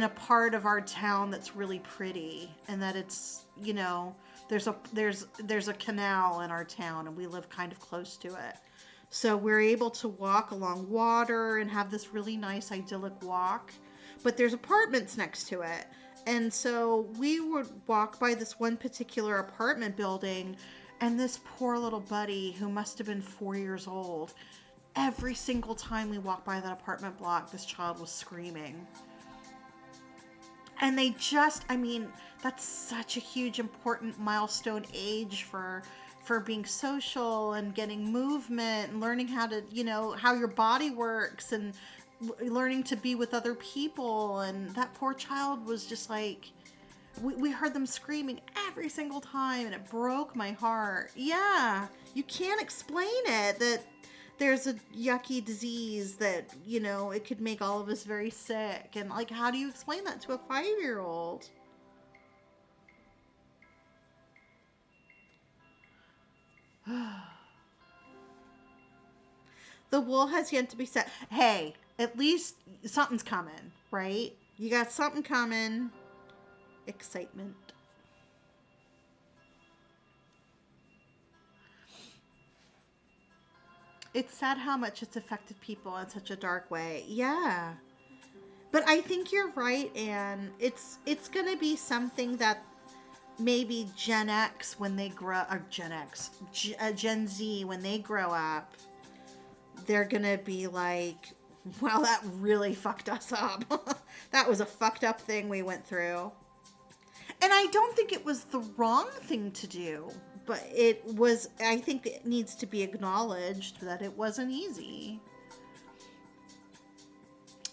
Speaker 1: a part of our town that's really pretty, and that it's, you know, there's a canal in our town, and we live kind of close to it. So we're able to walk along water and have this really nice idyllic walk. But there's apartments next to it. And so we would walk by this one particular apartment building, and this poor little buddy who must have been 4 years old, every single time we walked by that apartment block, this child was screaming. And I mean, that's such a huge, important milestone age for being social and getting movement and learning how to, you know, how your body works and learning to be with other people. And that poor child was just like, we heard them screaming every single time, and it broke my heart. Yeah, you can't explain it, that there's a yucky disease that, you know, it could make all of us very sick. And like, how do you explain that to a 5-year-old? The wool has yet to be set. Hey, at least something's coming, right? You got something coming. excitement. It's sad how much it's affected people in such a dark way. Yeah. But I think you're right, and it's going to be something that maybe Gen X when they grow, or Gen X, Gen Z when they grow up, they're going to be like, wow, that really fucked us up. That was a fucked up thing we went through. And I don't think it was the wrong thing to do, but it was, I think it needs to be acknowledged that it wasn't easy.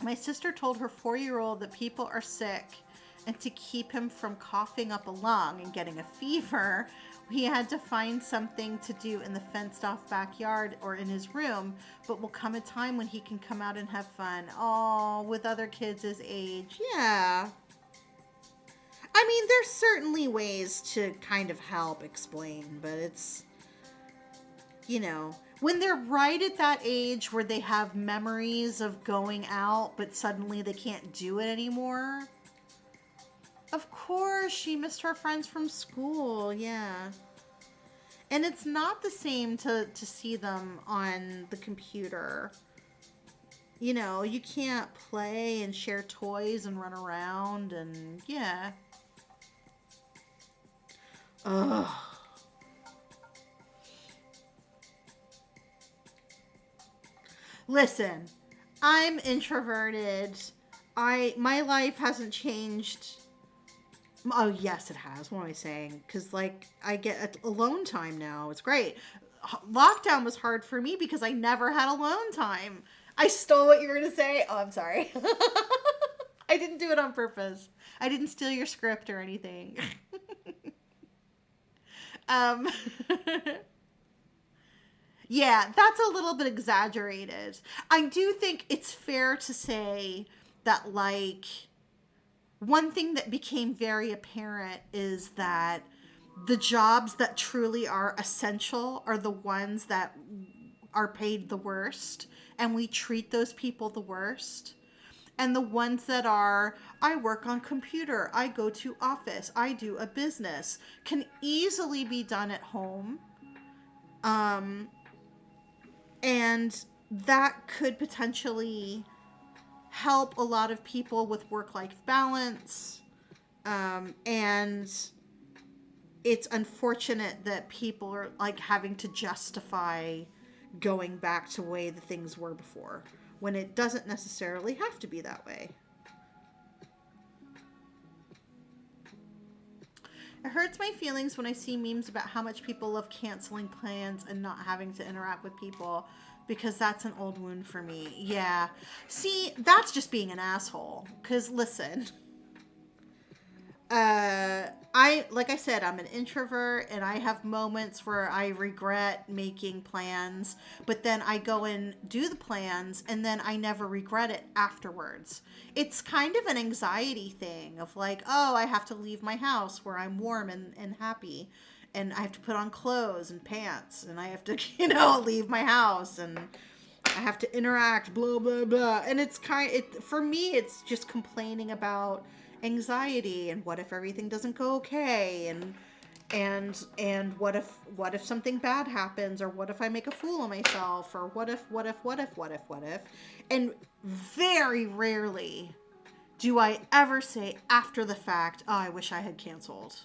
Speaker 1: My sister told her 4-year-old that people are sick, and to keep him from coughing up a lung and getting a fever, he had to find something to do in the fenced off backyard or in his room, but will come a time when he can come out and have fun. Oh, with other kids his age. Yeah. I mean, there's certainly ways to kind of help explain, but it's, you know, when they're right at that age where they have memories of going out, but suddenly they can't do it anymore. Of course, she missed her friends from school, yeah. And it's not the same to see them on the computer. You know, you can't play and share toys and run around and, yeah. Ugh. Listen, I'm introverted. My life hasn't changed. Oh, yes, it has. What am I saying? Because, like, I get alone time now. It's great. Lockdown was hard for me because I never had alone time. I stole what you were going to say. Oh, I'm sorry. I didn't do it on purpose. I didn't steal your script or anything. um, yeah, that's a little bit exaggerated. I do think it's fair to say that, like, one thing that became very apparent is that the jobs that truly are essential are the ones that are paid the worst, and we treat those people the worst. And the ones that are, I work on computer, I go to office, I do a business, can easily be done at home. And that could potentially help a lot of people with work-life balance. And it's unfortunate that people are like having to justify going back to the way the things were before, when it doesn't necessarily have to be that way. It hurts my feelings when I see memes about how much people love canceling plans and not having to interact with people, because that's an old wound for me. Yeah. See, that's just being an asshole. Because listen, like I said, I'm an introvert, and I have moments where I regret making plans, but then I go and do the plans, and then I never regret it afterwards. It's kind of an anxiety thing of like, oh, I have to leave my house where I'm warm and happy, and I have to put on clothes and pants, and I have to, leave my house, and I have to interact, blah, blah, blah. And it's for me, it's just complaining about anxiety and what if everything doesn't go okay, and what if something bad happens, or what if I make a fool of myself, or what if, and very rarely do I ever say after the fact, oh, I wish I had canceled.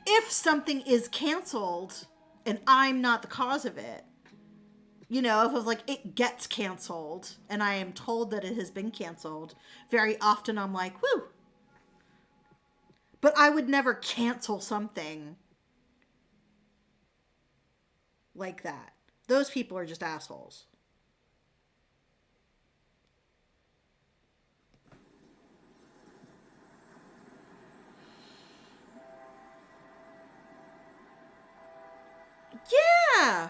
Speaker 1: If something is canceled and I'm not the cause of it, if like it gets canceled and I am told that it has been canceled, very often I'm like, woo. But I would never cancel something like that. Those people are just assholes. Yeah.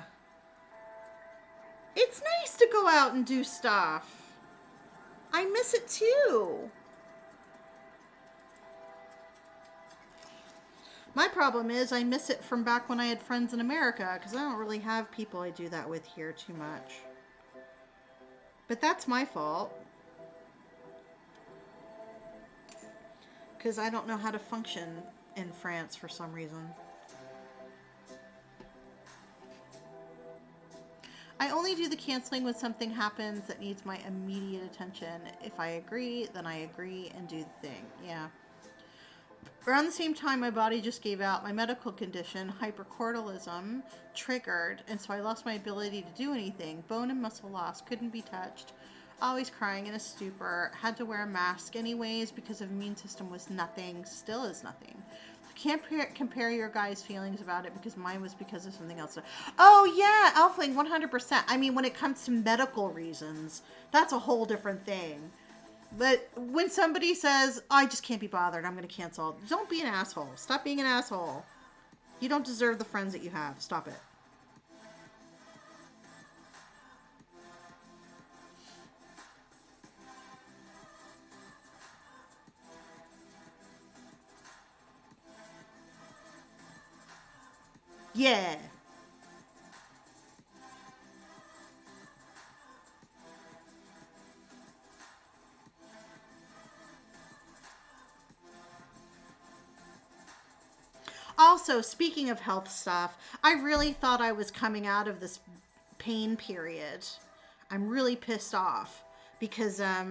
Speaker 1: It's nice to go out and do stuff. I miss it too. My problem is I miss it from back when I had friends in America, because I don't really have people I do that with here too much. But that's my fault. Because I don't know how to function in France for some reason. I only do the canceling when something happens that needs my immediate attention. If I agree, then I agree and do the thing. Yeah. Around the same time, my body just gave out. My medical condition, hypercortisolism, triggered, and so I lost my ability to do anything. Bone and muscle loss, couldn't be touched. Always crying in a stupor. Had to wear a mask anyways because of immune system was nothing. Still is nothing. I can't compare your guys' feelings about it because mine was because of something else. Oh yeah, Elfling, 100%. I mean, when it comes to medical reasons, that's a whole different thing. But when somebody says, oh, I just can't be bothered, I'm going to cancel, don't be an asshole. Stop being an asshole. You don't deserve the friends that you have. Stop it. Yeah. Also, speaking of health stuff, I really thought I was coming out of this pain period. I'm really pissed off because I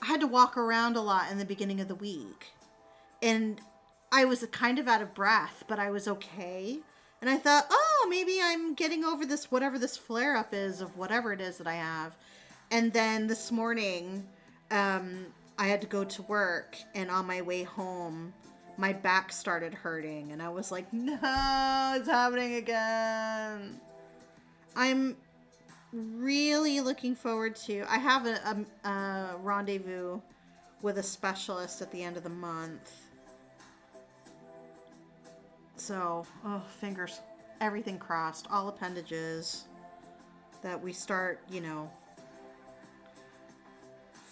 Speaker 1: had to walk around a lot in the beginning of the week. And I was kind of out of breath, but I was okay. And I thought, oh, maybe I'm getting over this, whatever this flare up is of whatever it is that I have. And then this morning, I had to go to work. And on my way home, my back started hurting. And I was like, no, it's happening again. I'm really looking forward to, I have a rendezvous with a specialist at the end of the month. So, oh, fingers, everything crossed, all appendages, that we start,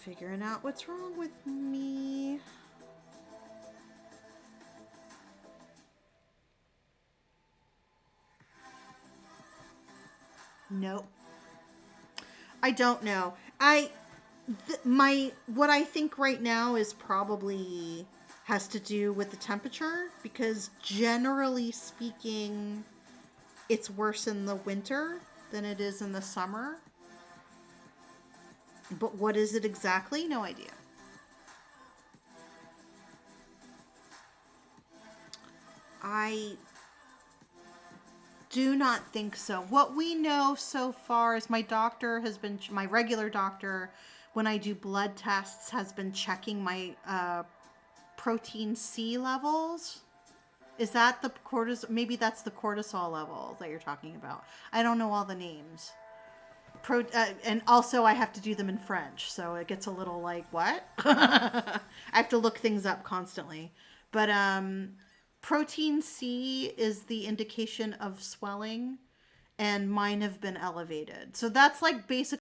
Speaker 1: figuring out what's wrong with me. Nope. I don't know. What I think right now is probably has to do with the temperature because generally speaking, it's worse in the winter than it is in the summer. But what is it exactly? No idea. I do not think so. What we know so far is my regular doctor, when I do blood tests, has been checking my protein C levels. Is that the cortisol? Maybe that's the cortisol level that you're talking about. I don't know all the names. And also I have to do them in French, so it gets a little like, what? I have to look things up constantly. But protein C is the indication of swelling, and mine have been elevated. So that's like basically